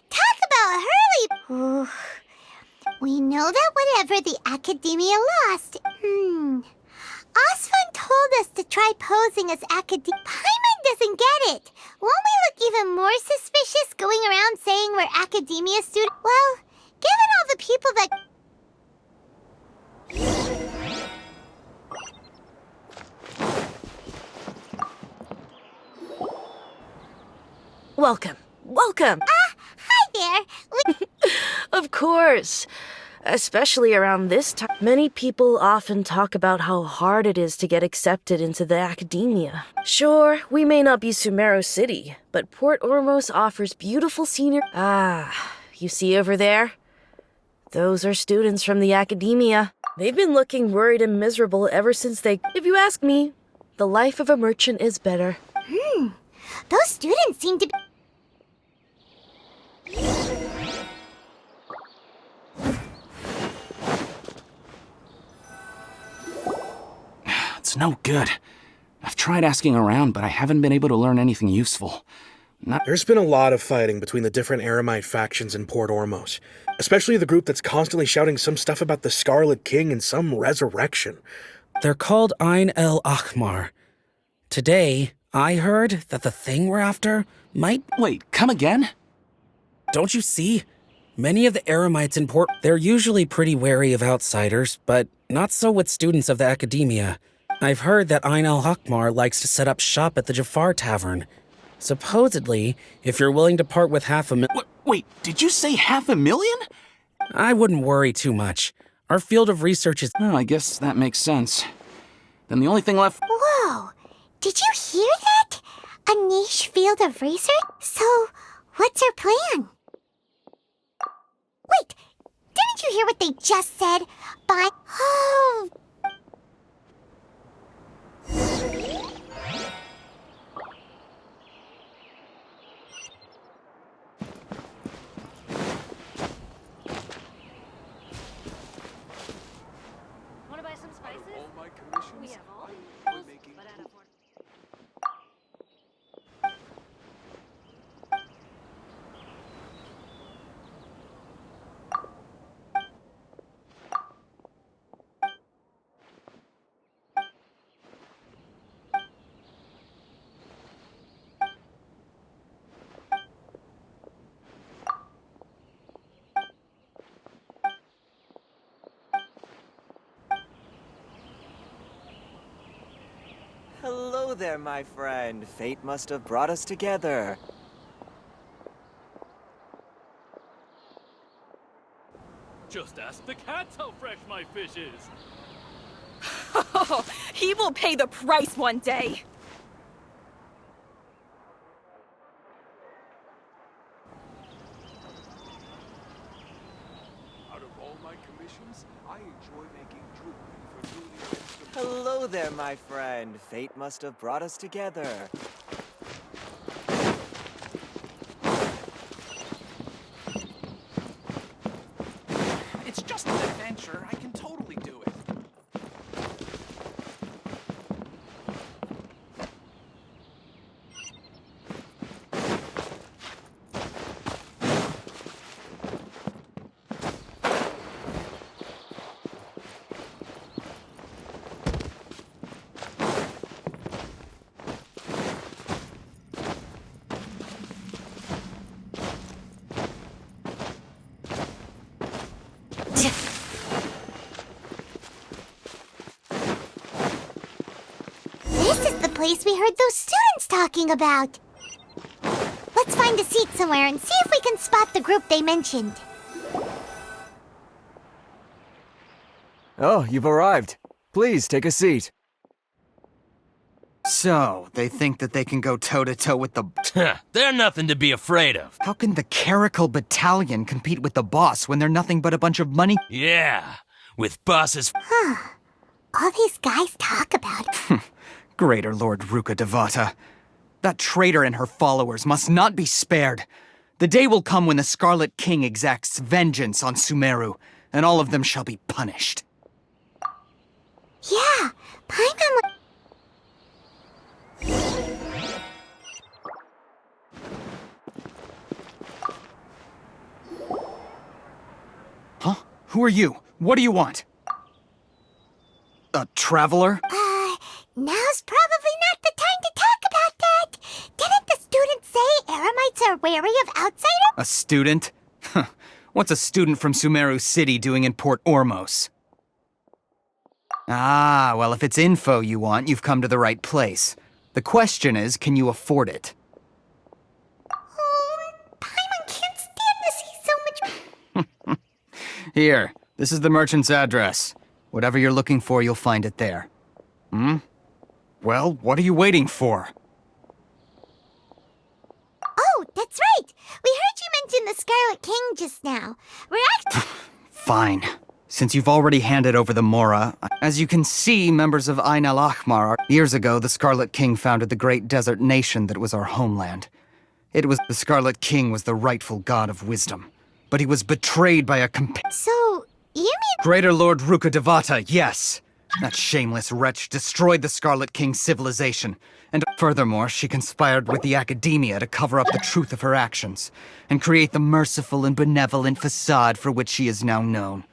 Talk about Hurley! Ooh. We know that whatever the Academia lost... Osfun told us to try posing as Academia... Paimon doesn't get it! Won't we look even more suspicious going around saying we're Academia students? Well, given all the people that... welcome. Welcome. Hi there! Of course. Especially around this time. Many people often talk about how hard it is to get accepted into the academia. Sure, we may not be Sumeru City, but Port Ormos offers beautiful scenery. You see over there? Those are students from the academia. They've been looking worried and miserable ever since they... If you ask me, the life of a merchant is better. Those students seem to be... It's no good. I've tried asking around, but I haven't been able to learn anything useful. There's been a lot of fighting between the different Eremite factions in Port Ormos, especially the group that's constantly shouting some stuff about the Scarlet King and some resurrection. They're called Ain el Akhmar. Today, I heard that the thing we're after might... Wait, come again? Don't you see? Many of the Eremites in Port... They're usually pretty wary of outsiders, but not so with students of the academia. I've heard that Ain el Akhmar likes to set up shop at the Jafar Tavern. Supposedly, if you're willing to part with Wait, did you say 500,000? I wouldn't worry too much. Our field of research is... Oh, I guess that makes sense. Then the only thing left... Whoa! Did you hear that? A niche field of research? So, what's our plan? Wait! Didn't you hear what they just said? Oh... Wanna buy some spices? All my commissions, We have all I enjoy making but at a more... Hello there, my friend. Fate must have brought us together. Just ask the cats how fresh my fish is. He will pay the price one day. Out of all my commissions, I enjoy making jewelry for newly minted. Hello there, my friend. Fate must have brought us together. It's just an adventure. I can totally do it. place we heard those students talking about. Let's find a seat somewhere and see if we can spot the group they mentioned. Oh, you've arrived. Please take a seat. So, they think that they can go toe-to-toe with the... They're nothing to be afraid of. How can the Caracal Battalion compete with the boss when they're nothing but a bunch of money? Yeah, with bosses... All these guys talk about... Greater Lord Ruka Devata. That traitor and her followers must not be spared. The day will come when the Scarlet King exacts vengeance on Sumeru, and all of them shall be punished. Yeah, Paimon... Huh? Who are you? What do you want? A traveler? Now's probably not the time to talk about that. Didn't the students say Eremites are wary of outsiders? A student? What's a student from Sumeru City doing in Port Ormos? Ah, well, if it's info you want, you've come to the right place. The question is, can you afford it? Paimon can't stand to see so much... Here, this is the merchant's address. Whatever you're looking for, you'll find it there. Well, what are you waiting for? Oh, that's right! We heard you mention the Scarlet King just now. We're actually... Fine. Since you've already handed over the Mora, as you can see, members of Ain al-Ahmar, years ago, the Scarlet King founded the great desert nation that was our homeland. The Scarlet King was the rightful god of wisdom, but he was betrayed by a So, you mean... Greater Lord Ruka Devata, yes! That shameless wretch destroyed the Scarlet King's civilization, and furthermore, she conspired with the Academia to cover up the truth of her actions, and create the merciful and benevolent facade for which she is now known.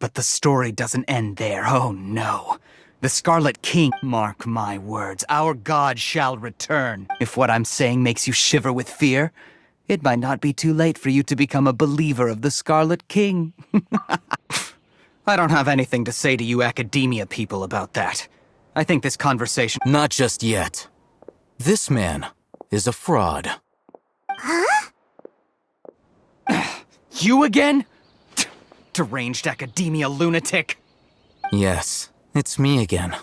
But the story doesn't end there, oh no. The Scarlet King, mark my words, our god shall return. If what I'm saying makes you shiver with fear, it might not be too late for you to become a believer of the Scarlet King. I don't have anything to say to you Academia people about that. I think this conversation... Not just yet. This man is a fraud. Huh? You again? Deranged Academia lunatic. Yes, it's me again.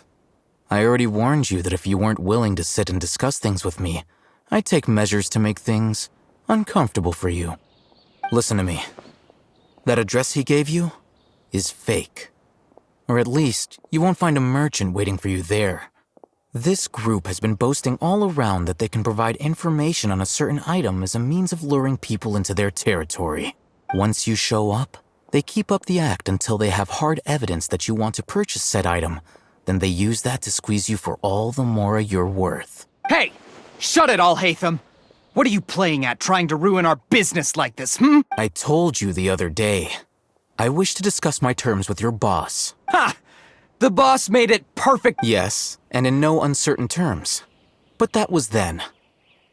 I already warned you that if you weren't willing to sit and discuss things with me, I'd take measures to make things uncomfortable for you. Listen to me. That address he gave you is fake. Or at least, you won't find a merchant waiting for you there. This group has been boasting all around that they can provide information on a certain item as a means of luring people into their territory. Once you show up, they keep up the act until they have hard evidence that you want to purchase said item. Then they use that to squeeze you for all the Mora you're worth. Hey! Shut it, Al-Haytham! What are you playing at, trying to ruin our business like this, I told you the other day. I wish to discuss my terms with your boss. Ha! The boss made it perfect. Yes, and in no uncertain terms. But that was then.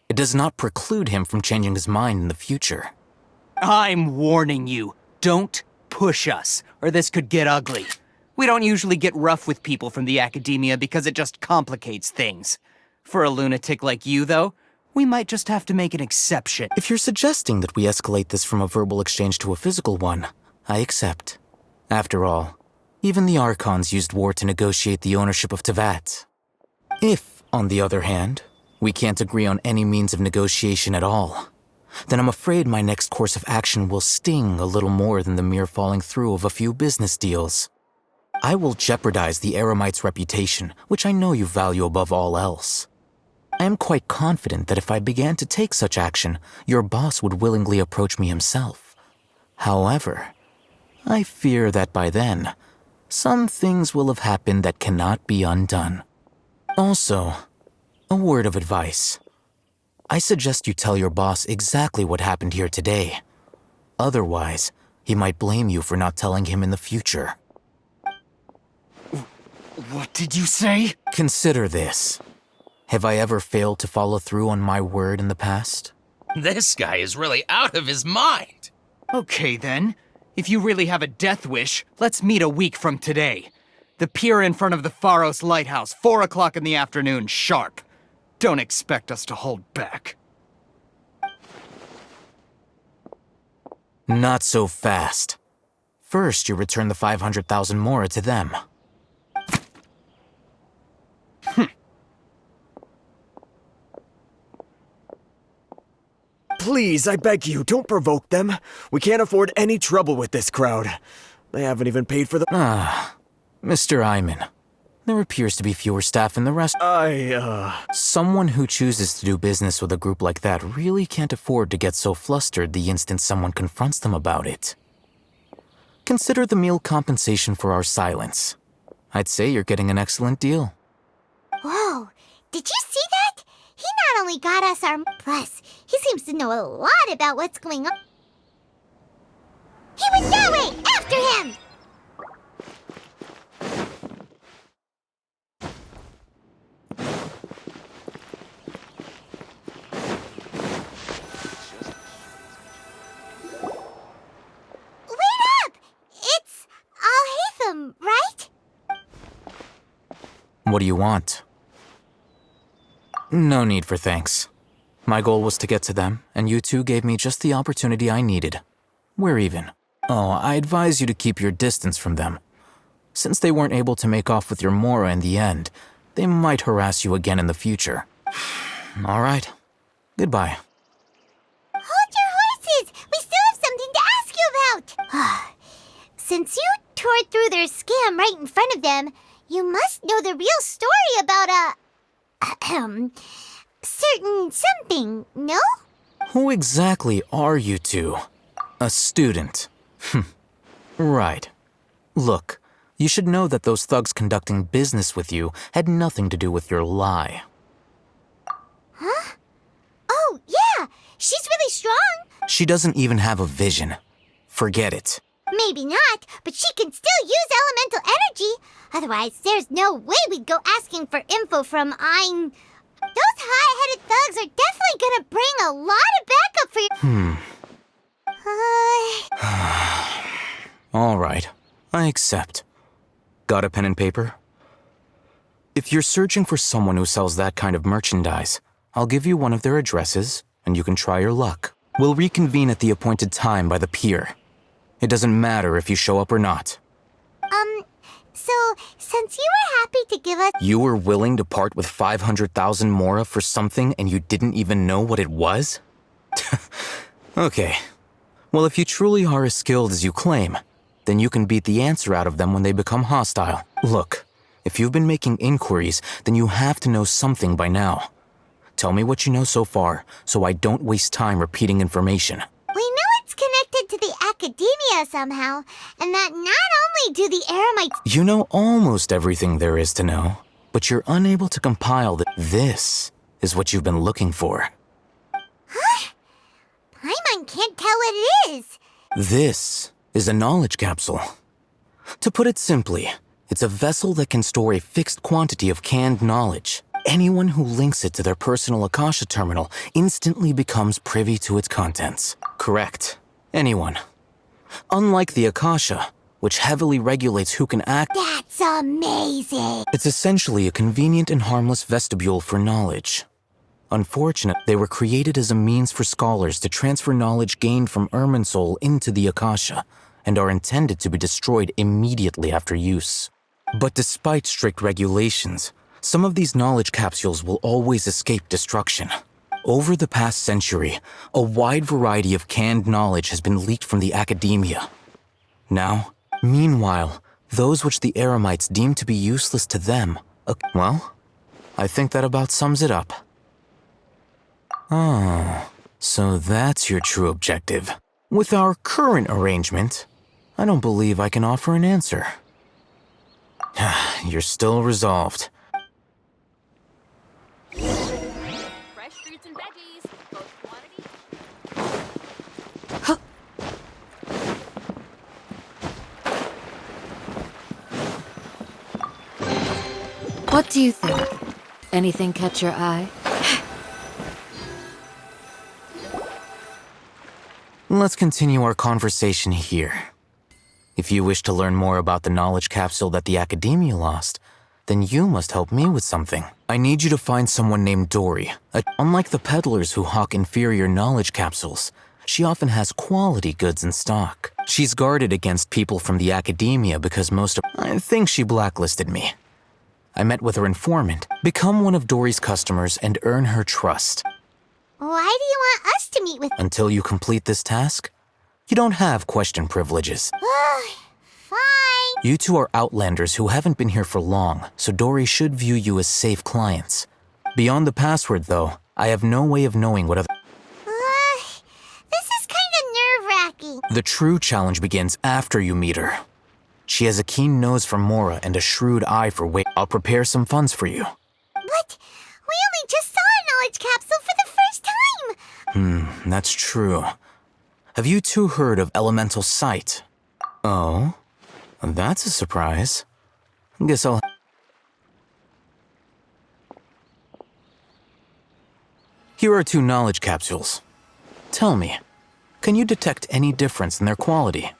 It does not preclude him from changing his mind in the future. I'm warning you. Don't push us, or this could get ugly. We don't usually get rough with people from the Academia because it just complicates things. For a lunatic like you, though, we might just have to make an exception. If you're suggesting that we escalate this from a verbal exchange to a physical one, I accept. After all, even the Archons used war to negotiate the ownership of Tevat. If, on the other hand, we can't agree on any means of negotiation at all, then I'm afraid my next course of action will sting a little more than the mere falling through of a few business deals. I will jeopardize the Eremite's reputation, which I know you value above all else. I am quite confident that if I began to take such action, your boss would willingly approach me himself. However, I fear that by then, some things will have happened that cannot be undone. Also, a word of advice. I suggest you tell your boss exactly what happened here today. Otherwise, he might blame you for not telling him in the future. What did you say? Consider this. Have I ever failed to follow through on my word in the past? This guy is really out of his mind. Okay then. If you really have a death wish, let's meet a week from today. The pier in front of the Pharos Lighthouse, 4 o'clock in the afternoon, sharp. Don't expect us to hold back. Not so fast. First, you return the 500,000 mora to them. Please, I beg you, don't provoke them. We can't afford any trouble with this crowd. They haven't even paid for the— Mr. Iman. There appears to be fewer staff in the rest— Someone who chooses to do business with a group like that really can't afford to get so flustered the instant someone confronts them about it. Consider the meal compensation for our silence. I'd say you're getting an excellent deal. Whoa, did you see that? He not only got us our— Plus, he seems to know a lot about what's going on. He went that way! After him! Wait up! It's Al-Haytham, right? What do you want? No need for thanks. My goal was to get to them, and you two gave me just the opportunity I needed. We're even. Oh, I advise you to keep your distance from them. Since they weren't able to make off with your mora in the end, they might harass you again in the future. All right. Goodbye. Hold your horses! We still have something to ask you about! Since you tore through their scam right in front of them, you must know the real story about certain something, no? Who exactly are you two? A student. Right. Look, you should know that those thugs conducting business with you had nothing to do with your lie. Huh? Oh, yeah! She's really strong! She doesn't even have a vision. Forget it. Maybe not, but she can still use elemental energy. Otherwise, there's no way we'd go asking for info from Ein. Those high-headed thugs are definitely gonna bring a lot of backup for you. All right. I accept. Got a pen and paper? If you're searching for someone who sells that kind of merchandise, I'll give you one of their addresses, and you can try your luck. We'll reconvene at the appointed time by the pier. It doesn't matter if you show up or not. So, since you were happy to give us— You were willing to part with 500,000 mora for something and you didn't even know what it was? Okay. Well, if you truly are as skilled as you claim, then you can beat the answer out of them when they become hostile. Look, if you've been making inquiries, then you have to know something by now. Tell me what you know so far, so I don't waste time repeating information. We know it's connected to the academia somehow, and that not only do the Eremites— You know almost everything there is to know, but you're unable to compile the— This is what you've been looking for. Huh? Paimon can't tell what it is. This is a knowledge capsule. To put it simply, it's a vessel that can store a fixed quantity of canned knowledge. Anyone who links it to their personal Akasha terminal instantly becomes privy to its contents. Correct. Anyone. Unlike the Akasha, which heavily regulates who can act— That's amazing! It's essentially a convenient and harmless vestibule for knowledge. Unfortunately, they were created as a means for scholars to transfer knowledge gained from Irminsul into the Akasha, and are intended to be destroyed immediately after use. But despite strict regulations, some of these knowledge capsules will always escape destruction. Over the past century, a wide variety of canned knowledge has been leaked from the academia. Meanwhile, those which the Eremites deem to be useless to them— Well, I think that about sums it up. Oh, so that's your true objective. With our current arrangement, I don't believe I can offer an answer. You're still resolved. Fresh fruits and veggies, both quantity. What do you think? Anything catch your eye? Let's continue our conversation here. If you wish to learn more about the knowledge capsule that the Academia lost, then you must help me with something. I need you to find someone named Dory. Unlike the peddlers who hawk inferior knowledge capsules, she often has quality goods in stock. She's guarded against people from the Academia because I think she blacklisted me. I met with her informant. Become one of Dory's customers and earn her trust. Why do you want us to meet with... Until you complete this task, you don't have question privileges. Fine. You two are outlanders who haven't been here for long, so Dory should view you as safe clients. Beyond the password, though, I have no way of knowing what other... This is kind of nerve-wracking. The true challenge begins after you meet her. She has a keen nose for Mora and a shrewd eye for weight. I'll prepare some funds for you. But we only just saw a knowledge capsule for the first time. That's true. Have you two heard of elemental sight? Oh, that's a surprise. Guess I'll... Here are 2 knowledge capsules. Tell me, can you detect any difference in their quality?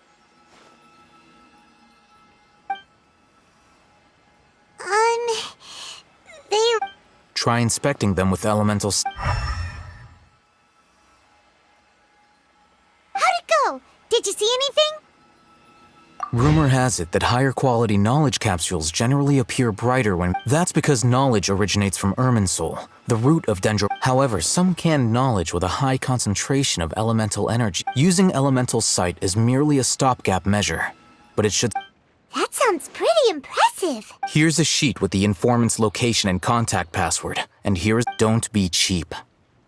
They... Try inspecting them with elementals. How'd it go? Did you see anything? Rumor has it that higher quality knowledge capsules generally appear brighter when... That's because knowledge originates from Irminsul, the root of Dendro... However, some canned knowledge with a high concentration of elemental energy. Using elemental sight is merely a stopgap measure, but it should... That sounds pretty impressive. Here's a sheet with the informant's location and contact password, and here's... Don't be cheap.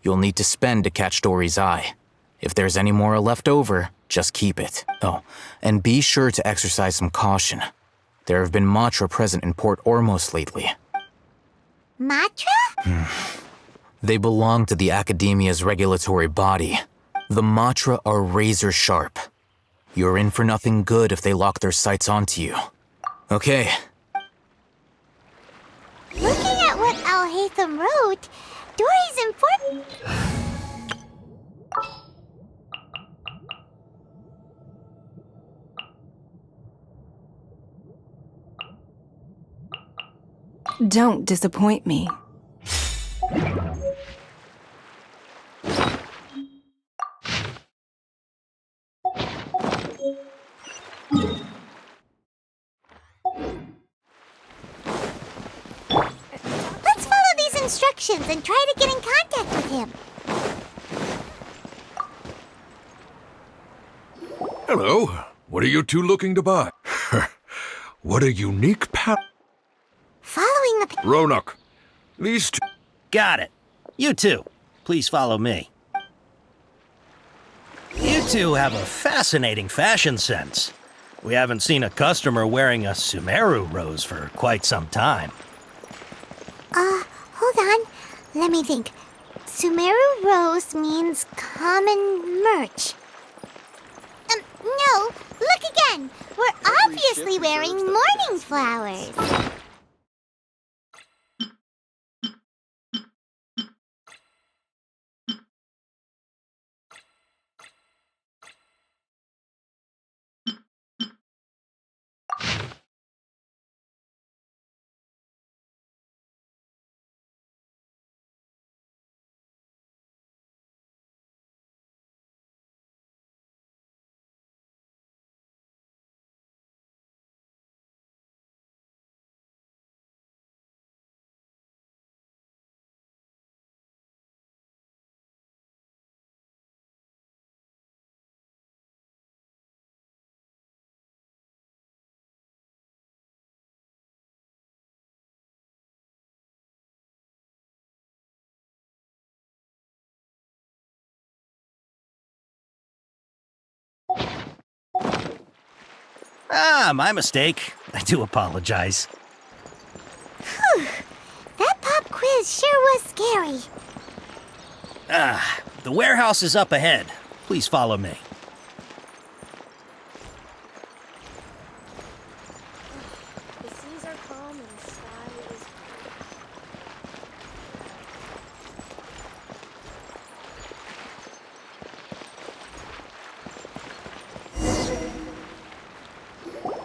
You'll need to spend to catch Dory's eye. If there's any more left over, just keep it. Oh, and be sure to exercise some caution. There have been Matra present in Port Ormos lately. Matra? They belong to the Academia's regulatory body. The Matra are razor sharp. You're in for nothing good if they lock their sights onto you. Okay. Looking at what Al-Haytham wrote, Dory's important... Don't disappoint me. Let's follow these instructions and try to get in contact with him. Hello. What are you two looking to buy? What a unique Following the... Ronak. These two... Got it. You two, please follow me. You two have a fascinating fashion sense. We haven't seen a customer wearing a Sumeru rose for quite some time. Hold on. Let me think. Sumeru rose means common merch. No. Look again. We're obviously wearing morning flowers. My mistake. I do apologize. Whew. That pop quiz sure was scary. The warehouse is up ahead. Please follow me. The seas are calm and the sky is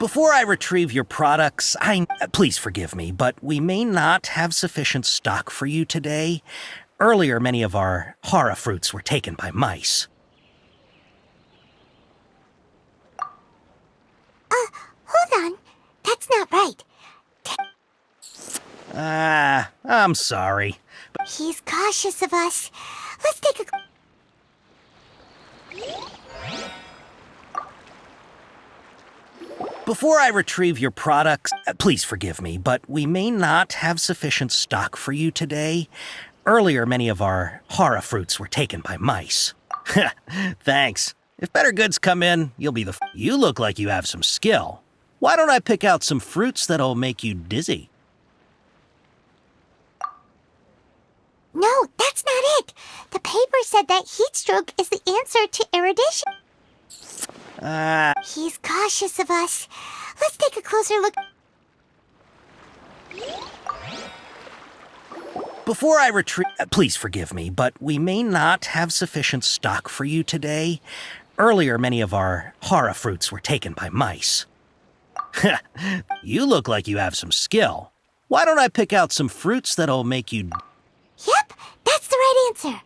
Before I retrieve your products, please forgive me, but we may not have sufficient stock for you today. Earlier, many of our hara fruits were taken by mice. Hold on. That's not right. I'm sorry. He's cautious of us. Let's take a... Before I retrieve your products, please forgive me, but we may not have sufficient stock for you today. Earlier, many of our hara fruits were taken by mice. Thanks. If better goods come in, you'll be the... You look like you have some skill. Why don't I pick out some fruits that'll make you dizzy? No, that's not it. The paper said that heat stroke is the answer to erudition. He's cautious of us. Let's take a closer look. Before I retrieve... Please forgive me, but we may not have sufficient stock for you today. Earlier, many of our hara fruits were taken by mice. You look like you have some skill. Why don't I pick out some fruits that'll make you... Yep, that's the right answer.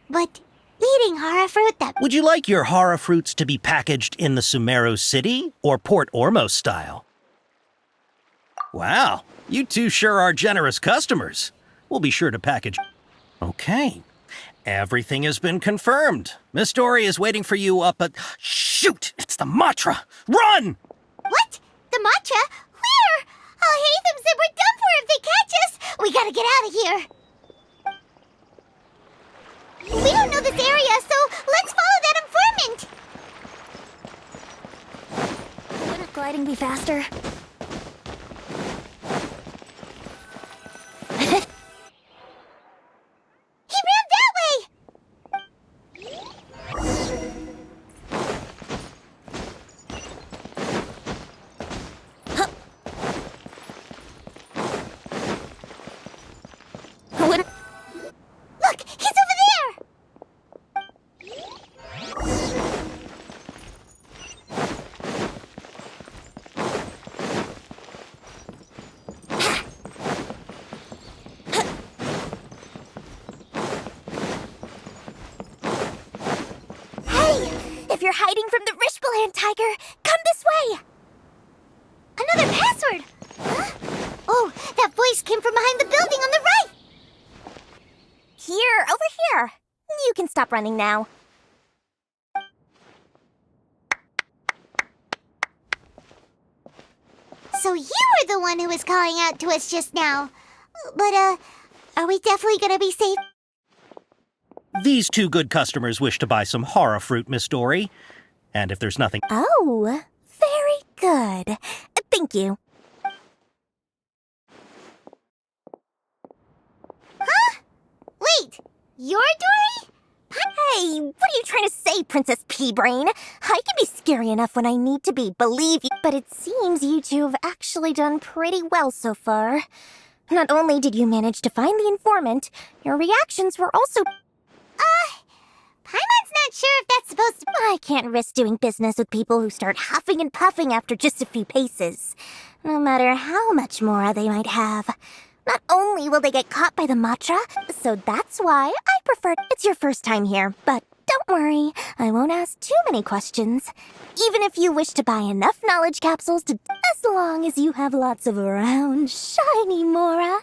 But eating hara fruit that... Would you like your hara fruits to be packaged in the Sumeru City or Port Ormos style? Wow, you two sure are generous customers. We'll be sure to package... Okay, everything has been confirmed. Miss Dory is waiting for you up at... Shoot, it's the Matra! Run! What? The Matra? Where? Hatham said we're done for if they catch us. We gotta get out of here. We don't know this area, so let's follow that informant. Wouldn't gliding be faster? He ran that way! Look, he's over there! If you're hiding from the Rishbaland tiger, come this way! Another password! Huh? Oh, that voice came from behind the building on the right! Here, over here. You can stop running now. So you were the one who was calling out to us just now. But, are we definitely gonna be safe? These two good customers wish to buy some hara fruit, Miss Dory. And if there's nothing... Oh, very good. Thank you. Huh? Wait, you're Dory? Hey, what are you trying to say, Princess Pea-Brain? I can be scary enough when I need to be, believe you. But it seems you two have actually done pretty well so far. Not only did you manage to find the informant, your reactions were also... Paimon's not sure if that's supposed to... I can't risk doing business with people who start huffing and puffing after just a few paces. No matter how much more they might have. Not only will they get caught by the Matra, so that's why I prefer... It's your first time here, but don't worry, I won't ask too many questions. Even if you wish to buy enough knowledge capsules to... As long as you have lots of round, shiny Mora,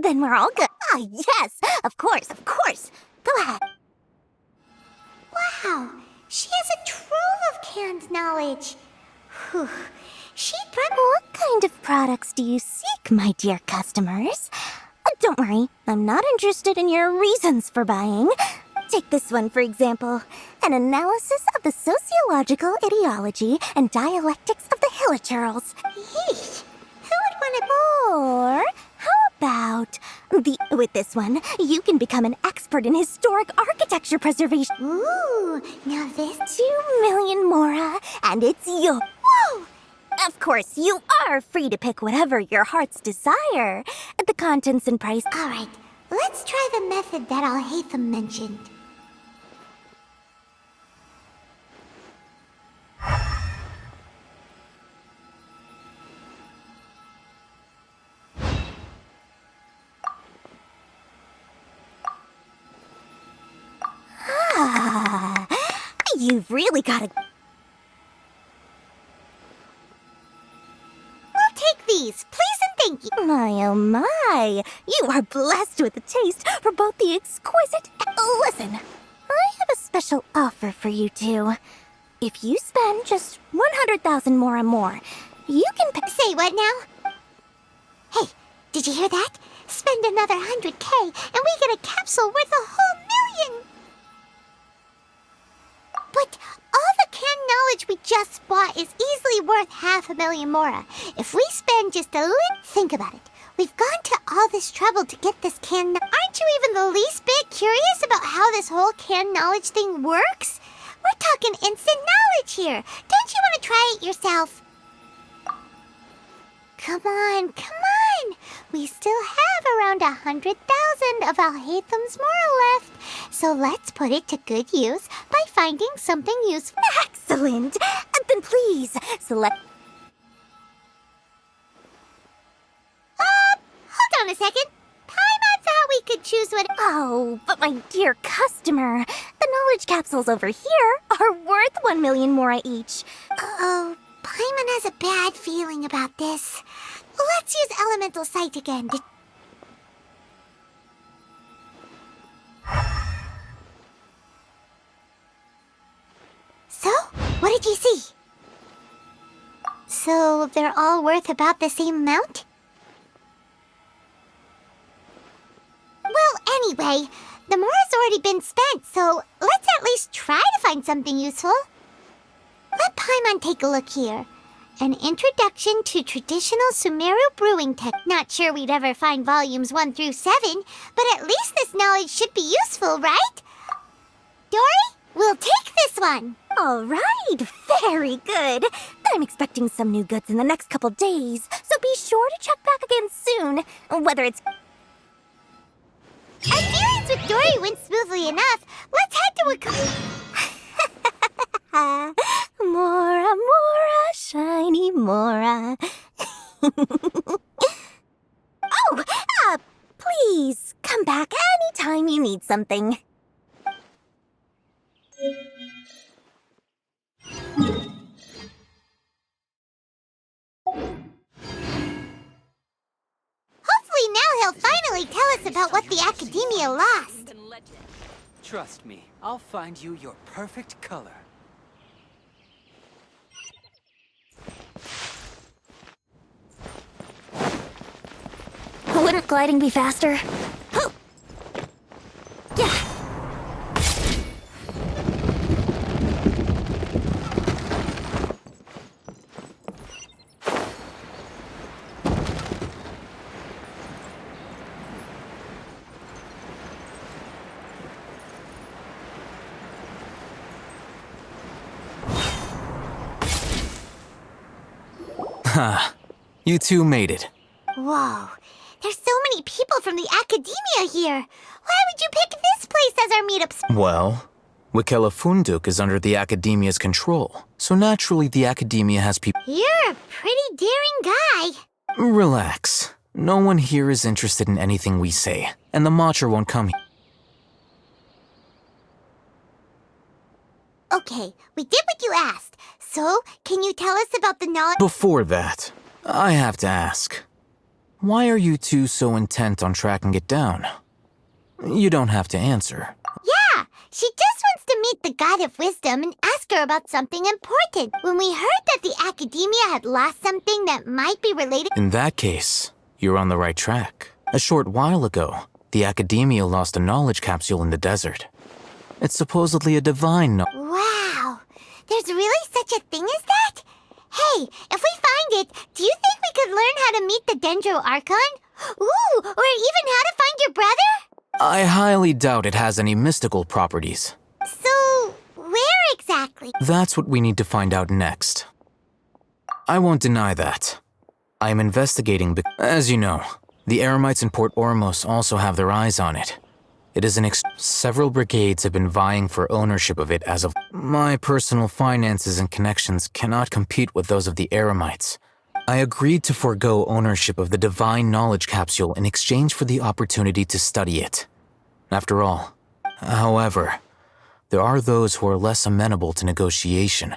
then we're all good. Ah, yes, of course. Go ahead. Wow, she has a trove of canned knowledge. Whew. What kind of products do you seek, my dear customers? Don't worry, I'm not interested in your reasons for buying. Take this one, for example. An analysis of the sociological ideology and dialectics of the Hilichurls. Yeesh, who would want to... Or how about... With this one, you can become an expert in historic architecture preservation. Ooh, now this... 2 million Mora, and it's yours. Whoa! Of course, you are free to pick whatever your heart's desire. The contents and price... All right, let's try the method that Al-Haytham mentioned. You've really got to... We'll take these, please and thank you. My, oh my. You are blessed with a taste for both the exquisite... Listen, I have a special offer for you two. If you spend just 100,000 more and more, you can pay... Say what now? Hey, did you hear that? Spend another 100K and we get a capsule worth a whole million! But all the canned knowledge we just bought is easily worth 500,000 mora. If we spend just a little... Think about it. We've gone to all this trouble to get this canned... Aren't you even the least bit curious about how this whole canned knowledge thing works? We're talking instant knowledge here. Don't you want to try it yourself? Come on, come on. We still have around 100,000 of Alhaitham's mora left. So let's put it to good use by finding something useful. Excellent. Then please, select... Hold on a second. Paimon thought we could choose what... Oh, but my dear customer, the knowledge capsules over here are worth 1 million mora each. Oh, Paimon has a bad feeling about this. Let's use Elemental Sight again. So, what did you see? So, they're all worth about the same amount? Well, anyway, the mora's already been spent, so let's at least try to find something useful. Let Paimon take a look here. An introduction to traditional Sumeru brewing tech. Not sure we'd ever find volumes 1 through 7, but at least this knowledge should be useful, right? Dory, we'll take this one. All right, very good. I'm expecting some new goods in the next couple days, so be sure to check back again soon. Whether it's... Our dealings with Dory went smoothly enough. Let's head to a... Mora, Mora, shiny Mora. Please, come back anytime you need something. Hopefully now he'll finally tell us about what the Academia lost. Trust me, I'll find you your perfect color. Wouldn't gliding be faster? Yeah. Ha, you two made it. Whoa, there's so many people from the Academia here. Why would you pick this place as our meetup spot? Well, Wikelafunduk is under the Academia's control, so naturally the Academia has people... You're a pretty daring guy. Relax. No one here is interested in anything we say, and the Matcher won't come here. Okay, we did what you asked. So, can you tell us about the knowledge... Before that, I have to ask. Why are you two so intent on tracking it down? You don't have to answer. Yeah, she just wants to meet the God of Wisdom and ask her about something important. When we heard that the Academia had lost something that might be related... In that case, you're on the right track. A short while ago, the Academia lost a knowledge capsule in the desert. It's supposedly a divine Wow, there's really such a thing as that? Hey, if we find it, do you think we could learn how to meet the Dendro Archon? Ooh, or even how to find your brother? I highly doubt it has any mystical properties. So, where exactly? That's what we need to find out next. I won't deny that. I am investigating as you know, the Eremites in Port Ormos also have their eyes on it. It is several brigades have been vying for ownership of it as of... My personal finances and connections cannot compete with those of the Eremites. I agreed to forego ownership of the Divine Knowledge Capsule in exchange for the opportunity to study it. After all, however, There are those who are less amenable to negotiation,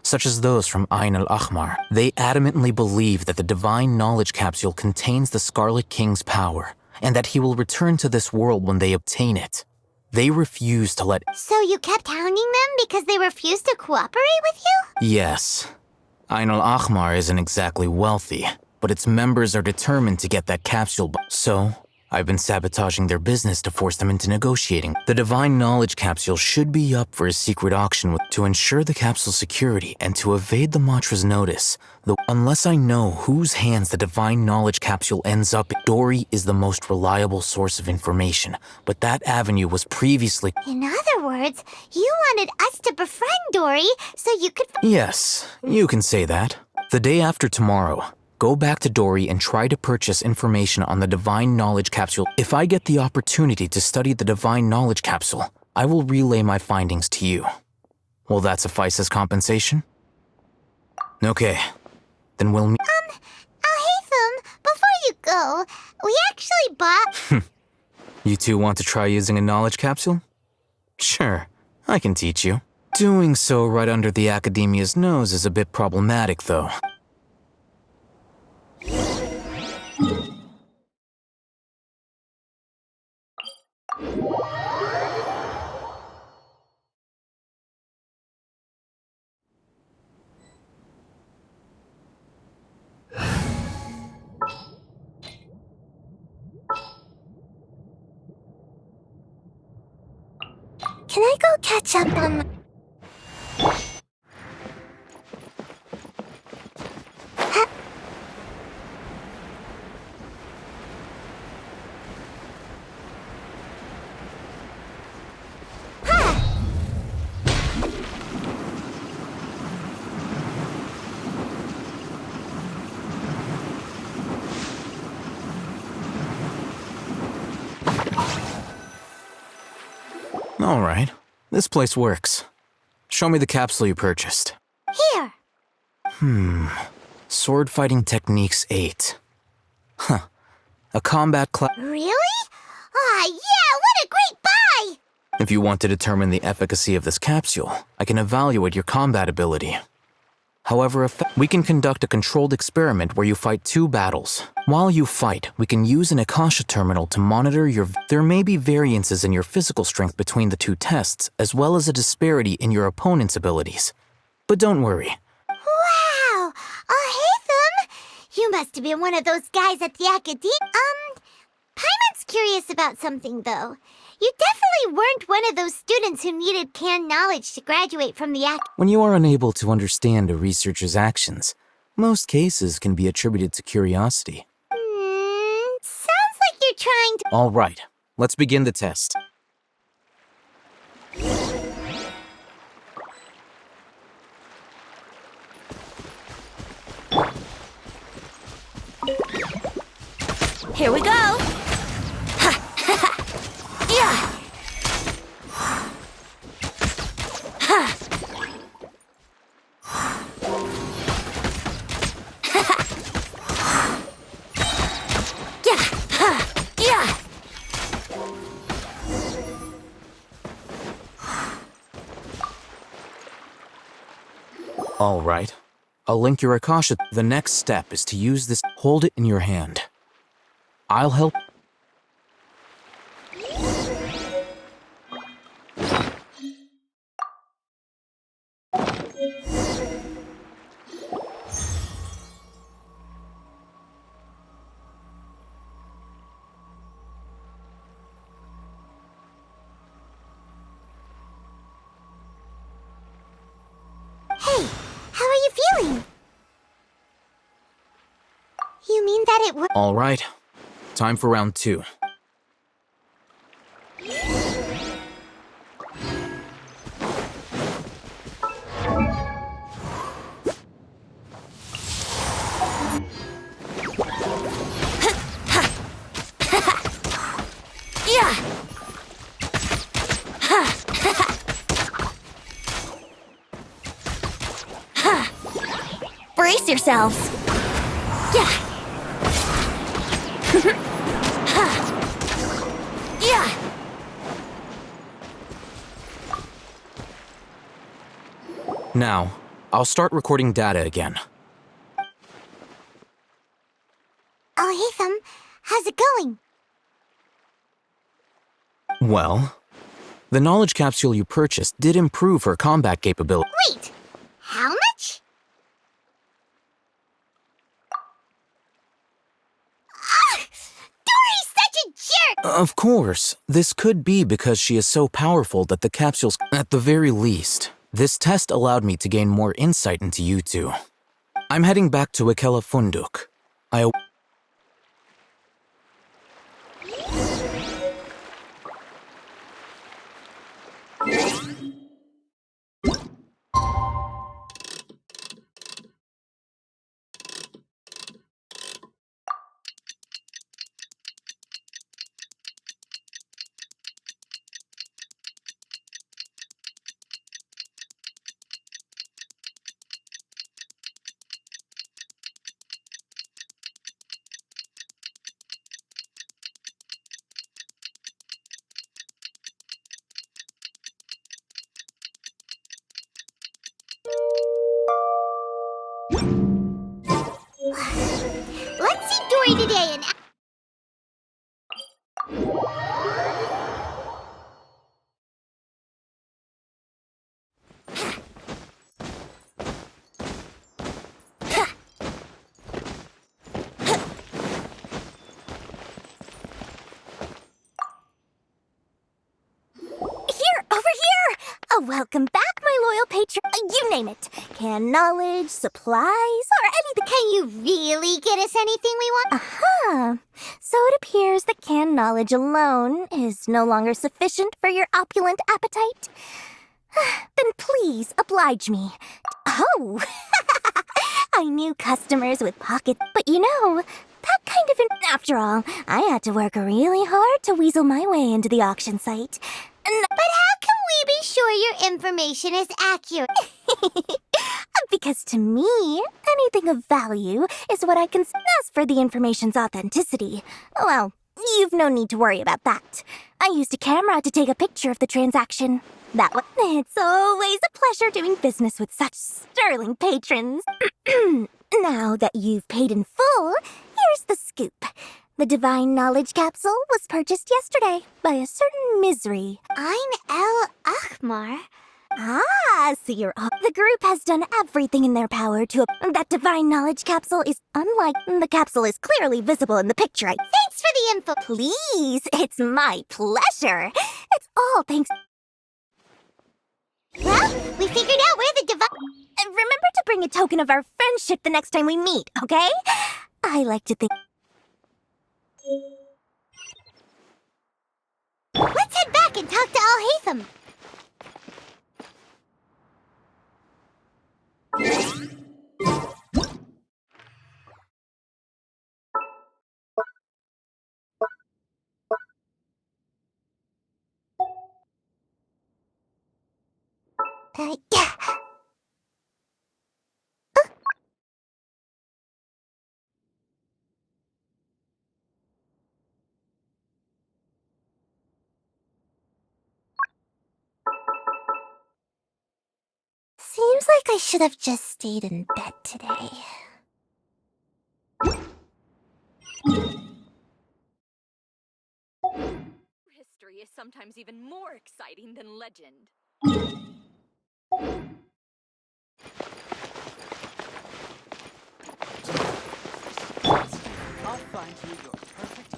such as those from Ain al-Ahmar. They adamantly believe that the divine knowledge capsule contains the Scarlet King's power, and that he will return to this world when they obtain it. They refuse to let— So you kept hounding them because they refused to cooperate with you? Yes. Ain al-Ahmar isn't exactly wealthy, but its members are determined to get that capsule. So, I've been sabotaging their business to force them into negotiating. The divine knowledge capsule should be up for a secret auction to ensure the capsule's security and to evade the Matra's notice. Though unless I know whose hands the divine knowledge capsule ends up in, Dory is the most reliable source of information, but that avenue was previously— In other words, you wanted us to befriend Dory so you could— Yes, you can say that. The day after tomorrow, go back to Dory and try to purchase information on the Divine Knowledge Capsule. If I get the opportunity to study the Divine Knowledge Capsule, I will relay my findings to you. Will that suffice as compensation? Okay, then we'll meet— Alhaitham, before you go, we actually bought— You two want to try using a knowledge capsule? Sure, I can teach you. Doing so right under the Academia's nose is a bit problematic, though. Can I go catch up on my— All right, this place works. Show me the capsule you purchased. Here! Sword Fighting Techniques 8. Huh. A combat class. Really? Aw, yeah, what a great buy! If you want to determine the efficacy of this capsule, I can evaluate your combat ability. However, we can conduct a controlled experiment where you fight 2 battles. While you fight, we can use an Akasha terminal to monitor your— There may be variances in your physical strength between the 2 tests, as well as a disparity in your opponent's abilities. But don't worry. Wow! Alhaitham! You must have been one of those guys at the Academia. Paimon's curious about something, though. You definitely weren't one of those students who needed canned knowledge to graduate from the When you are unable to understand a researcher's actions, most cases can be attributed to curiosity. Sounds like you're trying to— All right, let's begin the test. Here we go! Yeah! Yeah! All right. I'll link your Akasha. The next step is to use this. Hold it in your hand. I'll help. Hey, how are you feeling? You mean that it would— All right. Time for round 2. Yeah! Brace yourselves! Yeah! Yeah! Now, I'll start recording data again. Oh, Hatham, how's it going? Well, the knowledge capsule you purchased did improve her combat capability. Wait, how much? Dory's such a jerk! Of course, this could be because she is so powerful that the capsules... At the very least, this test allowed me to gain more insight into you two. I'm heading back to Ikela Funduk. I... Let's see Dory today and... Welcome back, my loyal patron. You name it. Can knowledge, supplies, or anything. Can you really get us anything we want? Uh-huh. So it appears that canned knowledge alone is no longer sufficient for your opulent appetite. Then please oblige me. Oh! I knew customers with pockets, but you know, that kind of... After all, I had to work really hard to weasel my way into the auction site. But how can we be sure your information is accurate? Because to me, anything of value is what I consider. As for the information's authenticity, well, you've no need to worry about that. I used a camera to take a picture of the transaction. That one. It's always a pleasure doing business with such sterling patrons. Now that you've paid in full, here's the scoop. The Divine Knowledge Capsule was purchased yesterday by a certain misery. Ein El Akhmar? Ah, so you're... The group has done everything in their power to... That Divine Knowledge Capsule is unlike... The capsule is clearly visible in the picture. Thanks for the info. Please, it's my pleasure. It's all thanks... Well, we figured out where the Divine... Remember to bring a token of our friendship the next time we meet, okay? I like to think... Let's head back and talk to Al-Haytham. Yeah. Seems like I should have just stayed in bed today. History is sometimes even more exciting than legend. I'll find you your perfect...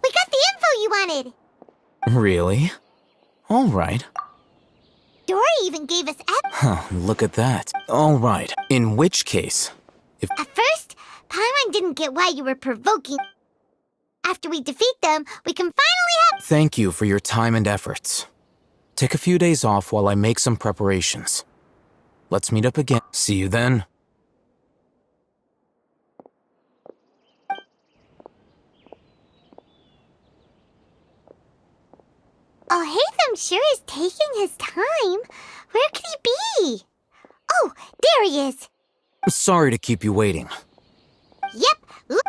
We got the info you wanted! Really? All right. Dory even gave us Huh, look at that. All right. In which case, if... At first, Paimon didn't get why you were provoking. After we defeat them, we can finally have... Thank you for your time and efforts. Take a few days off while I make some preparations. Let's meet up again. See you then. Al-Haytham sure is taking his time. Where could he be? Oh, there he is. Sorry to keep you waiting. Yep. Look.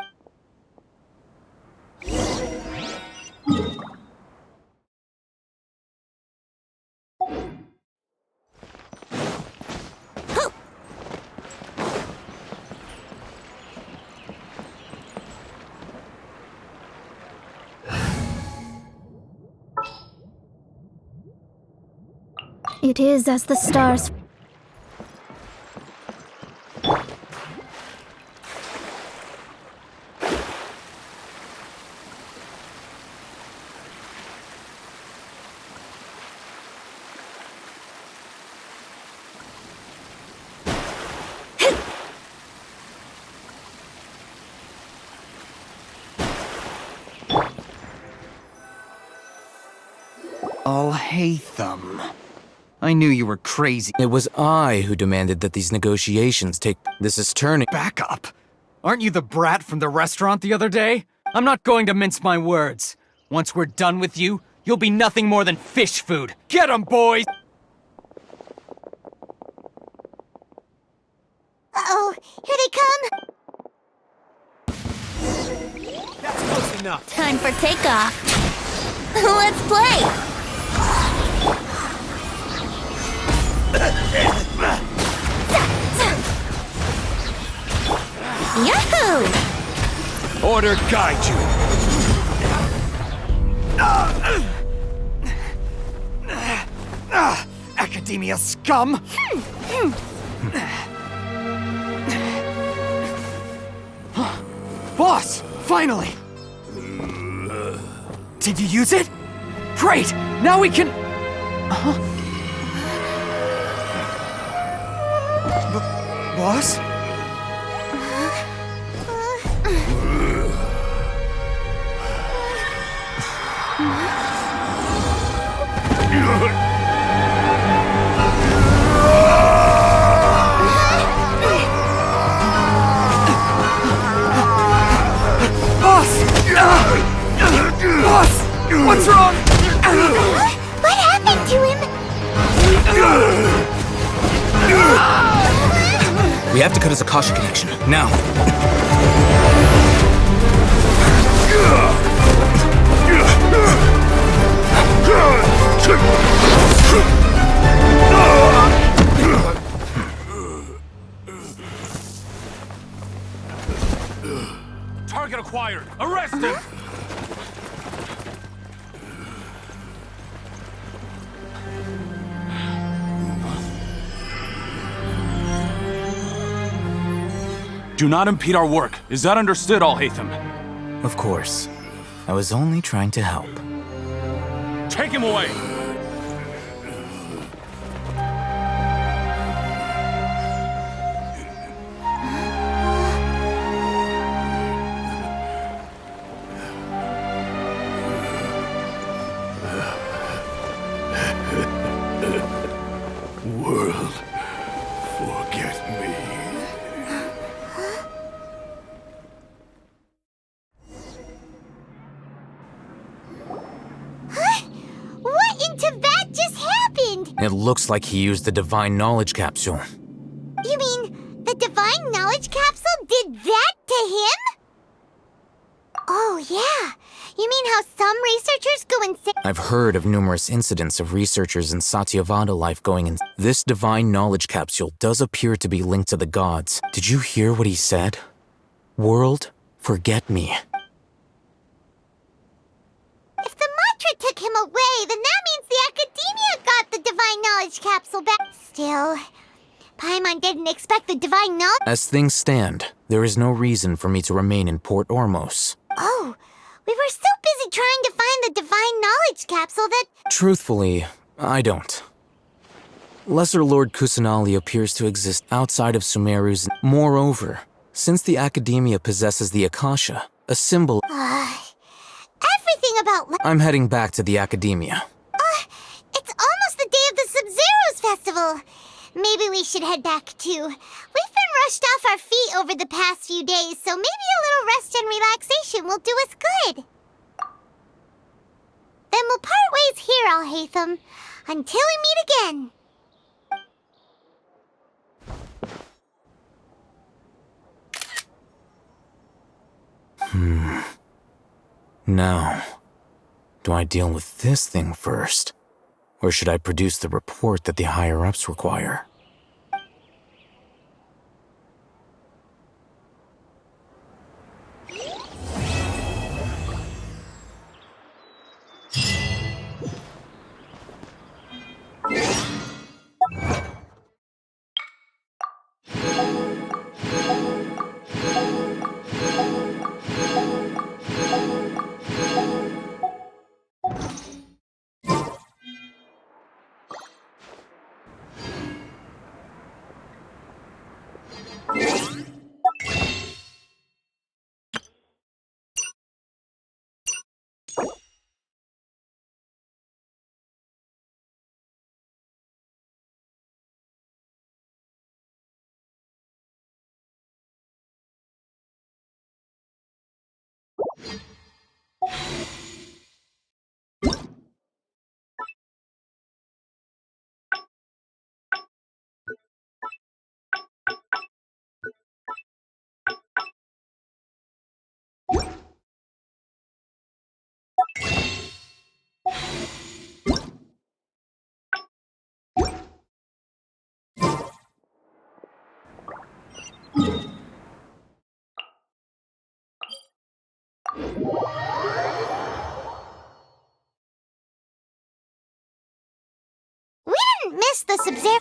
It is as the stars. I'll hate them. I knew you were crazy. It was I who demanded that these negotiations take. This is turning. Back up! Aren't you the brat from the restaurant the other day? I'm not going to mince my words. Once we're done with you, you'll be nothing more than fish food. Get 'em, boys! Uh-oh, here they come! That's close enough. Time for takeoff. Let's play! Yahoo! Order guide you. Academia scum! Boss! Finally! Did you use it? Great! Now we can... Boss? Boss! What's wrong? What happened to him? We have to cut his Akasha connection. Now. Target acquired. Arrest him. Do not impede our work. Is that understood, Al-Haytham? Of course. I was only trying to help. Take him away! World, forget me. What into that just happened? It looks like he used the divine knowledge capsule. You mean the divine knowledge capsule did that to him? Oh, yeah. You mean how some researchers go insane? I've heard of numerous incidents of researchers in Satyavada life going in. This divine knowledge capsule does appear to be linked to the gods. Did you hear what he said? World, forget me. If the mantra took him away, then that means the Academia got the divine knowledge capsule back. Still, Paimon didn't expect the divine knowledge. As things stand, there is no reason for me to remain in Port Ormos. Oh, we were so busy trying to find the divine knowledge capsule that... Truthfully, I don't. Lesser Lord Kusanali appears to exist outside of Sumeru's. Moreover, since the Academia possesses the Akasha, a symbol... everything about... I'm heading back to the Academia. It's almost the day of the Sub-Zeros festival. Maybe we should head back too. We've been rushed off our feet over the past few days, so maybe a little rest and relaxation will do us good. Then we'll part ways here, Al-Haytham, until we meet again. Now, do I deal with this thing first? Or should I produce the report that the higher-ups require? We didn't miss the Sub-Zero.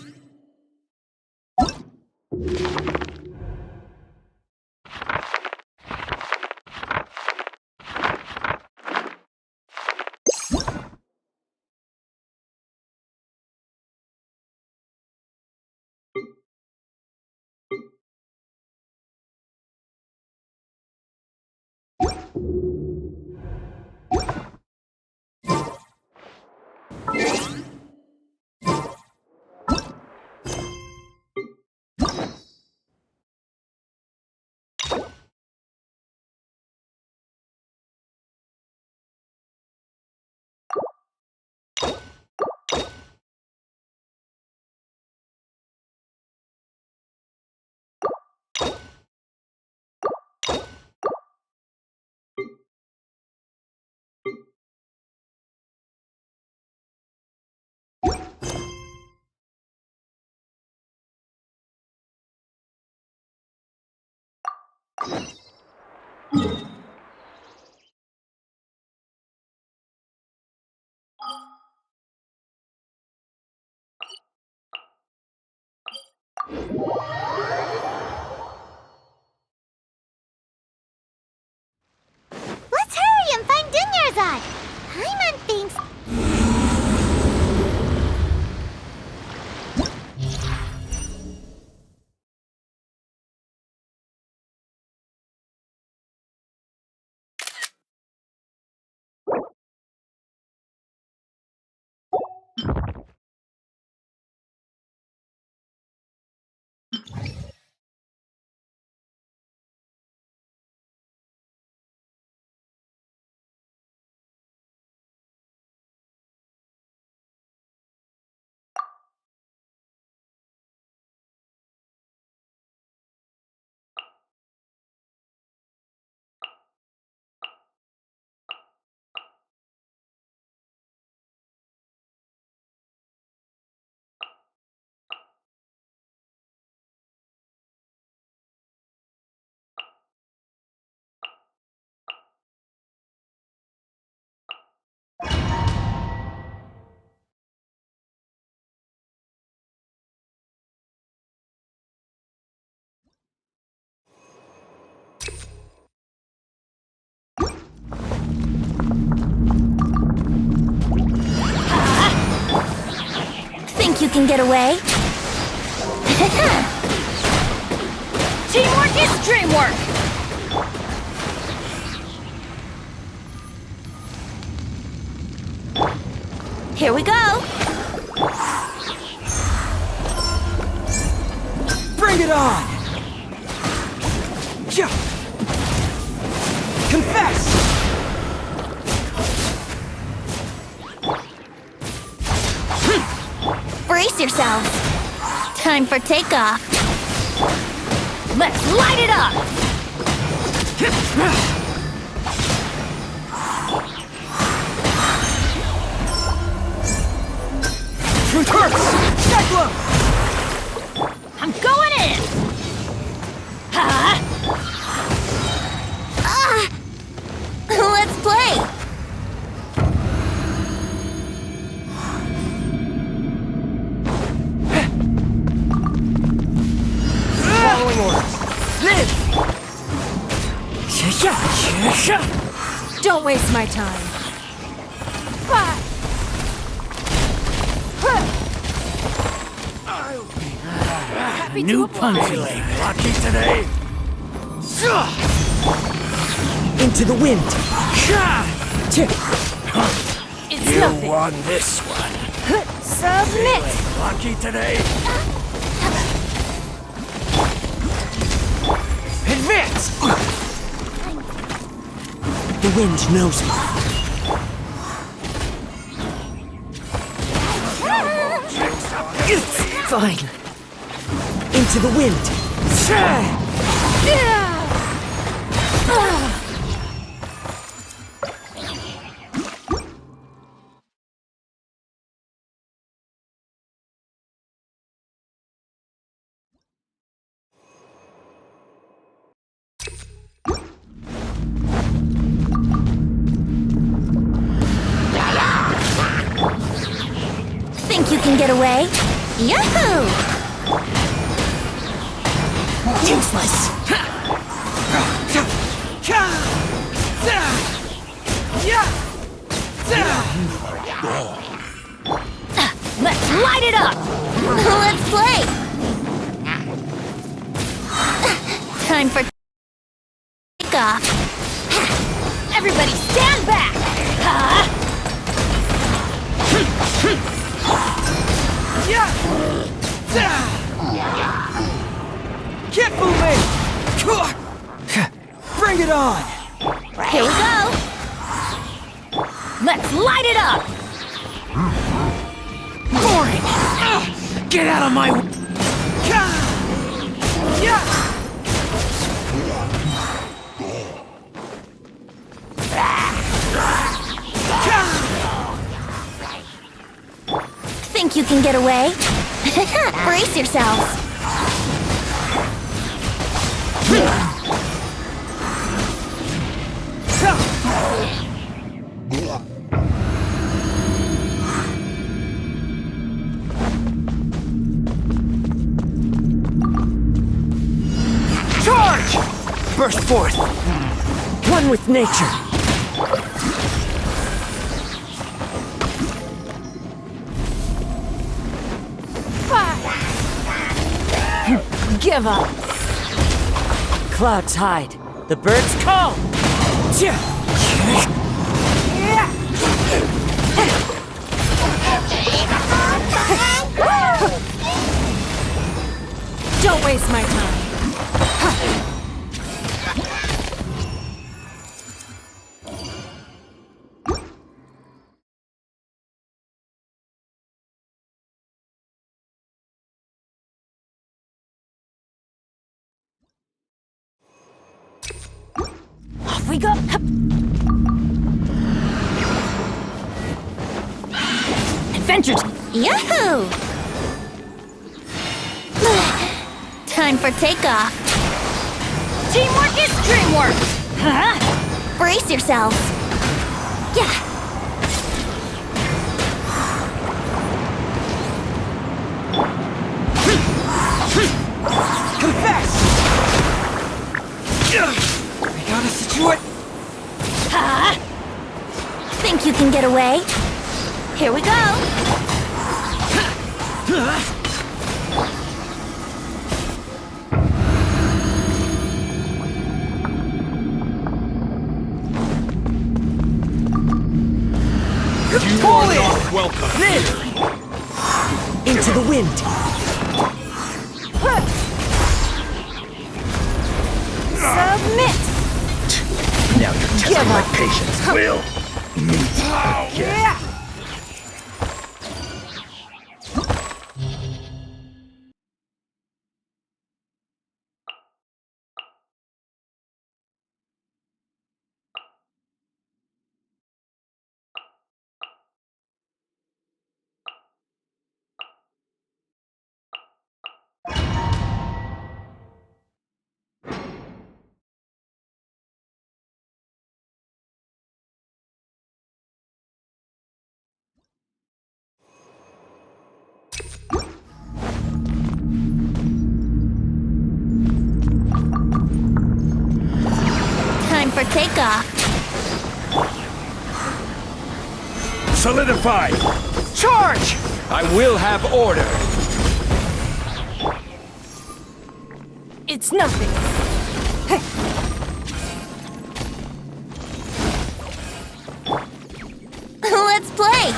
Let's hurry and find Dunyarzad. Paimon thinks... Think you can get away? Teamwork is dreamwork! Here we go. Bring it on! Confess! Brace yourselves. Time for takeoff. Let's light it up! I'm going in! Let's play! Following orders. Don't waste my time. New punch. Lucky today. Into the wind. It's You nothing. won this one. Submit! Lucky today. Advance! The wind knows me. Fine. Into the wind. Think you can get away? Yahoo! Useless. Let's light it up! Let's play! Time for kickoff. Everybody stand back! Keep moving! Bring it on! Here we go! Let's light it up! Boring! Get out of my way! Think you can get away? Brace yourselves! Charge! Burst forth! One with nature! Give up. Clouds hide. The birds call! Don't waste my time. Off we go! Adventure! Yahoo! Time for takeoff. Teamwork is dreamwork! Huh? Brace yourselves. Yeah. Confess! I got a situation. Huh? Think you can get away? Here we go. You are not welcome. Into the wind. Submit. Now you're testing my patience, Will. Yeah. takeoff. Solidify! Charge! I will have order. It's nothing. Let's play!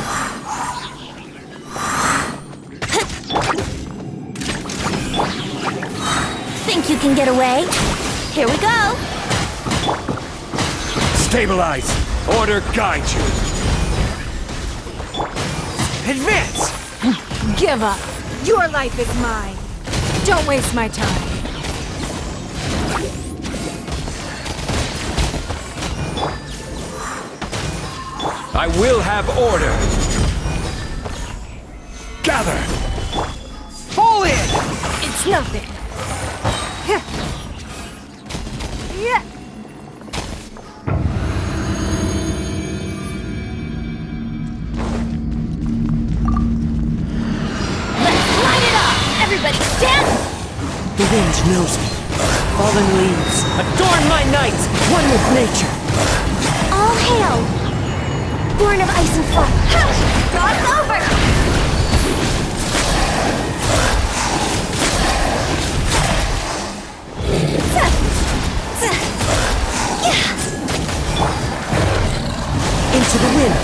Think you can get away? Here we go! Stabilize. Order guide you. Advance! Give up. Your life is mine. Don't waste my time. I will have order. Gather. Fall in! It's nothing. Yeah. Light it up! Everybody stand! The wind knows me. Fallen leaves, adorn my night, one with nature. All hail! Born of ice and fire. God's over! Into the wind.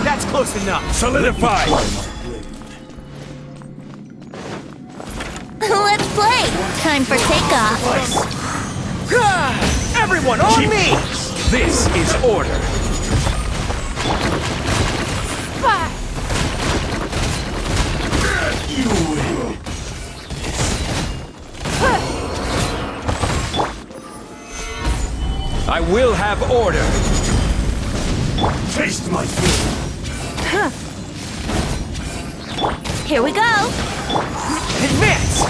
That's close enough. Solidify. Let's play! Time for takeoff. Everyone on me! This is order. You win. I will have order. Taste my food. Here we go! Advance!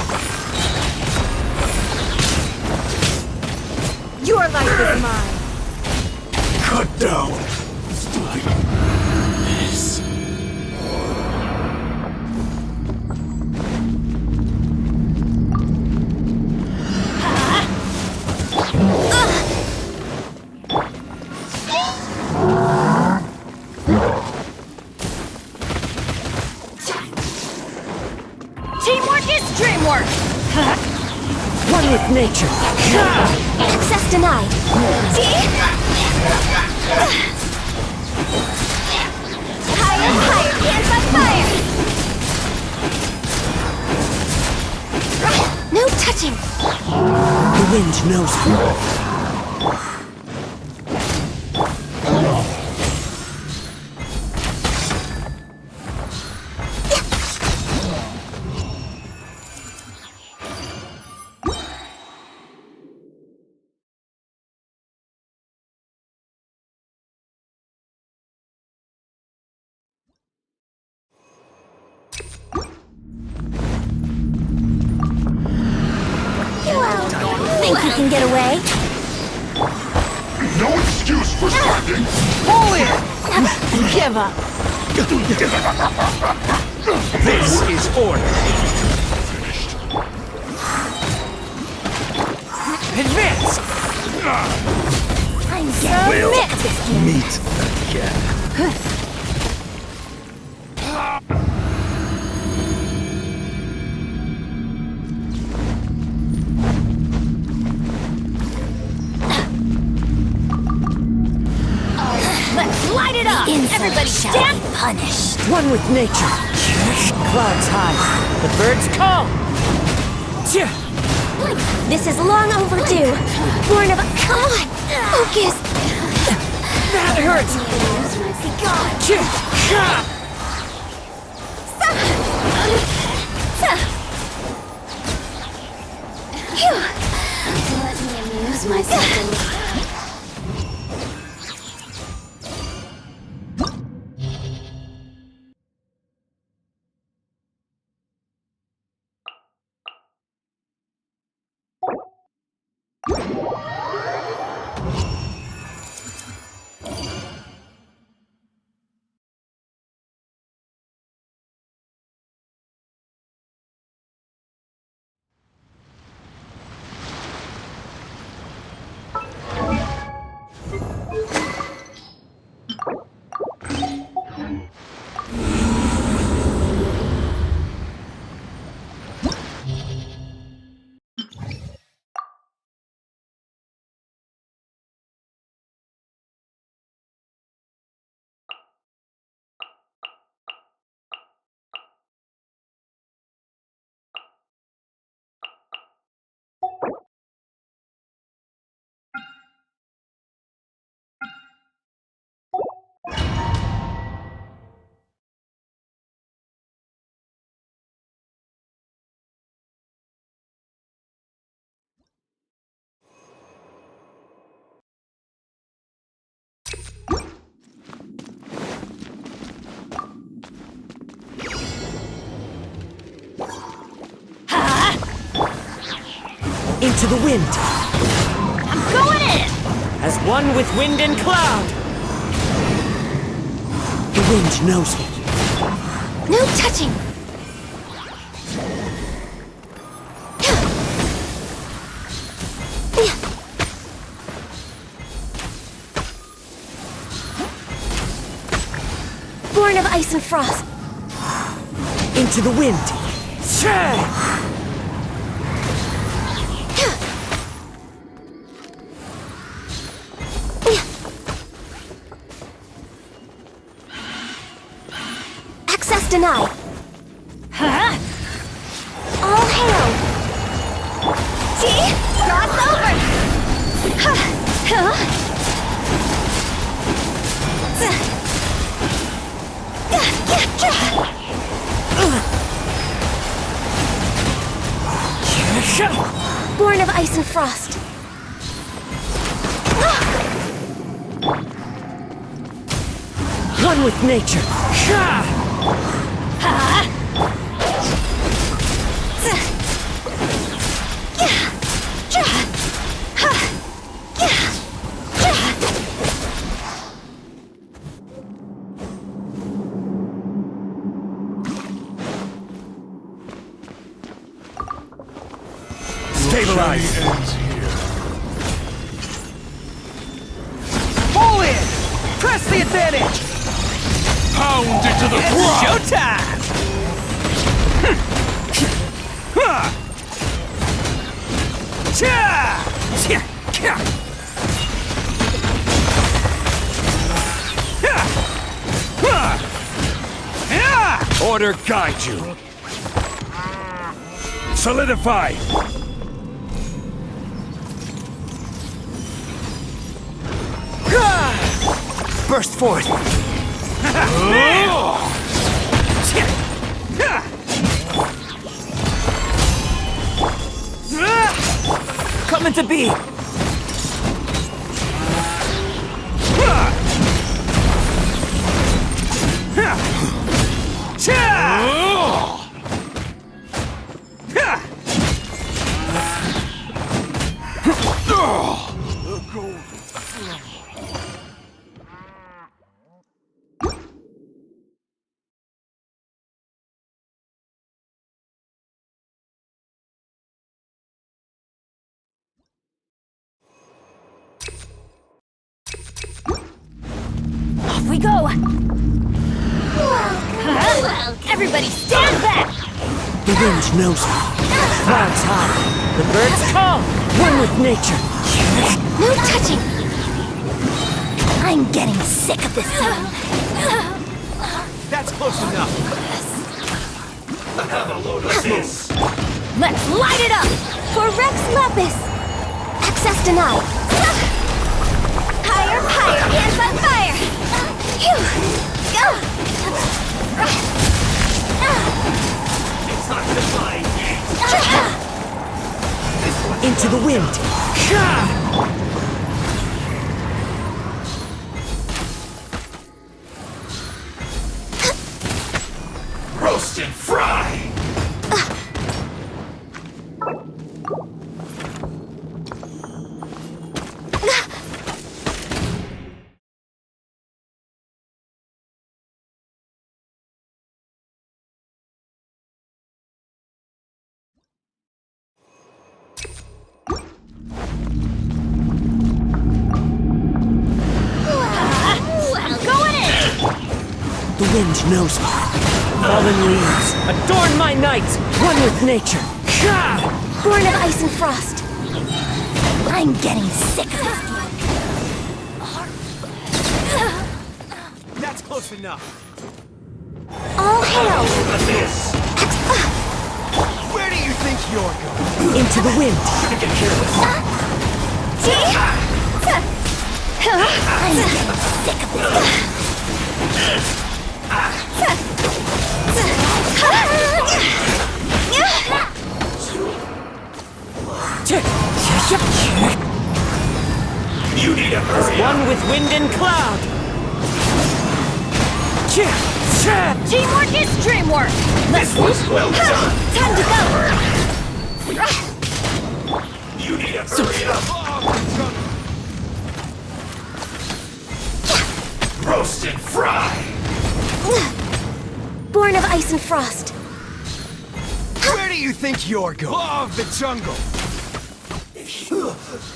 Your life is mine. Cut down. Like this. Teamwork is dreamwork! One with nature. Access denied. See? Higher, higher, dance on fire! No touching! The wind knows me. Think you can get away? No excuse for slacking! Pull in! Give up. This is order. Advance! I'm submit! Meet again. Let's light it up! Everybody stand punished! One with nature. Clouds high, the birds call. This is long overdue. Born of a... Come on! Focus! That hurts! Let me amuse myself a little. Into the wind. I'm going in! As one with wind and cloud. The wind knows me. No touching! Born of ice and frost. Into the wind. Access denied. Huh? All hail! See? Cross over! Huh? Born of ice and frost. One with nature. Stabilize. Pull in! Press the advantage! Pound into the It's ground! showtime! Order guide you. Solidify. Burst forth! Coming to be! Off we go! Everybody stand back! The wind knows me. Clouds high. The birds call. One with nature. No touching! I'm getting sick of this thing. That's close enough. Have a load of this. Let's light it up! For Rex Lapis! Access denied. Higher, higher, hands on fire! Phew! Go! It's not goodbye. Into the wind. Roast and fry. The wind knows me. Fallen leaves. Adorn my night. One with nature. Born of ice and frost. I'm getting sick of this thing. That's close enough. All hail! Where do you think you're going? Into the wind. I'm getting sick of this. You need a hurry. One with wind and cloud. Teamwork is dreamwork! This was well done. Time to go! You need to hurry up. Roast and fry. Born of ice and frost. Where do you think you're going? Law of the jungle.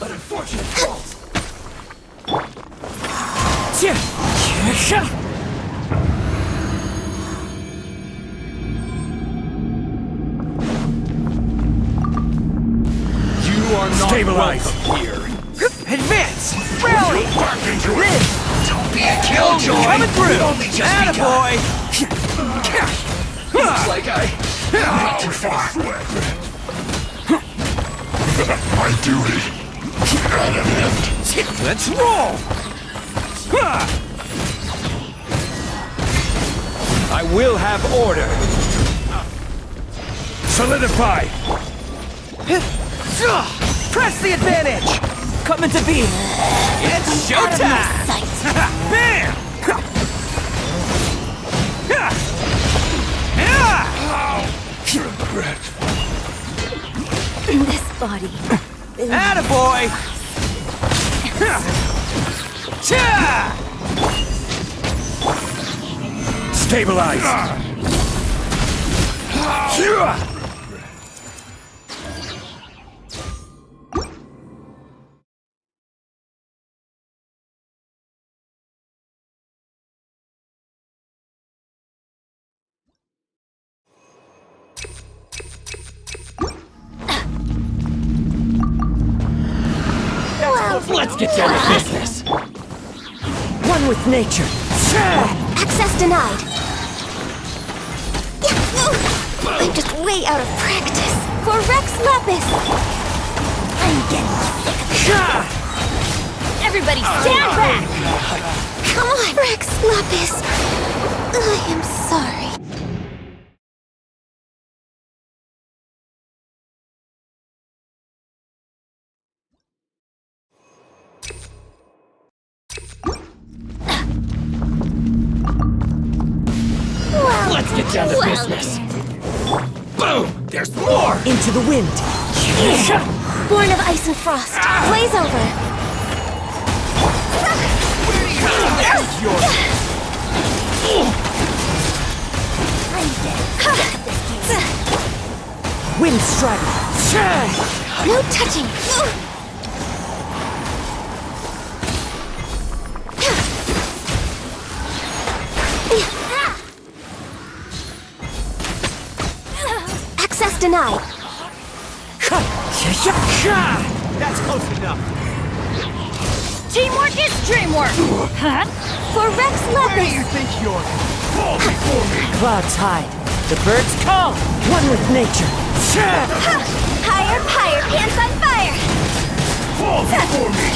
An unfortunate fault. You are not welcome here. Advance! Rally! Don't be a killjoy. Coming through! Only just Attaboy! Looks like I'm not too far. My duty at an end. Let's roll! I will have order. Solidify! Press the advantage! Coming to be! It's showtime! Bam! Regret. This body. Attaboy! Stabilize! Let's get down to business. One with nature. Access denied. I'm just way out of practice. For Rex Lapis. I'm getting sick of it. Everybody stand back! Come on, Rex Lapis. I am sorry. Let's get down to business. Boom! There's more! Into the wind. Born of ice and frost. Blaze over. Wind strider. No touching. Access denied. That's close enough. Teamwork is dreamwork. Huh? For Rex Where do Lapis. you think you're going? Fall before me! Clouds hide. The birds call. One with nature. Higher, higher, pants on fire. Fall before me!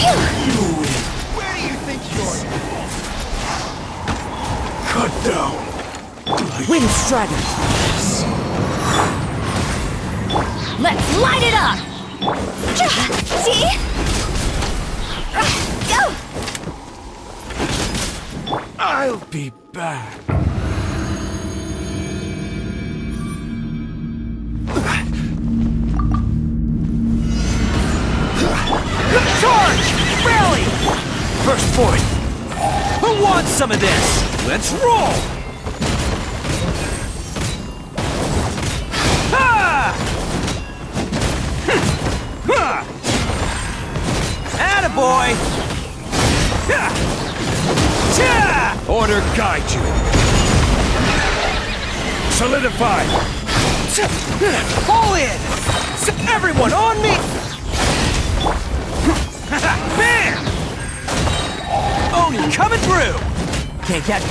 You win! Where do you think you're going? Cut down! Wind strider. Let's light it up. See? Go. I'll be back. Charge! Rally! First point. Who wants some of this? Let's roll! Ha! Ha! Attaboy! Order guide you. Solidify. Fall in! Everyone on me! Bam! Oni coming through! Can't catch...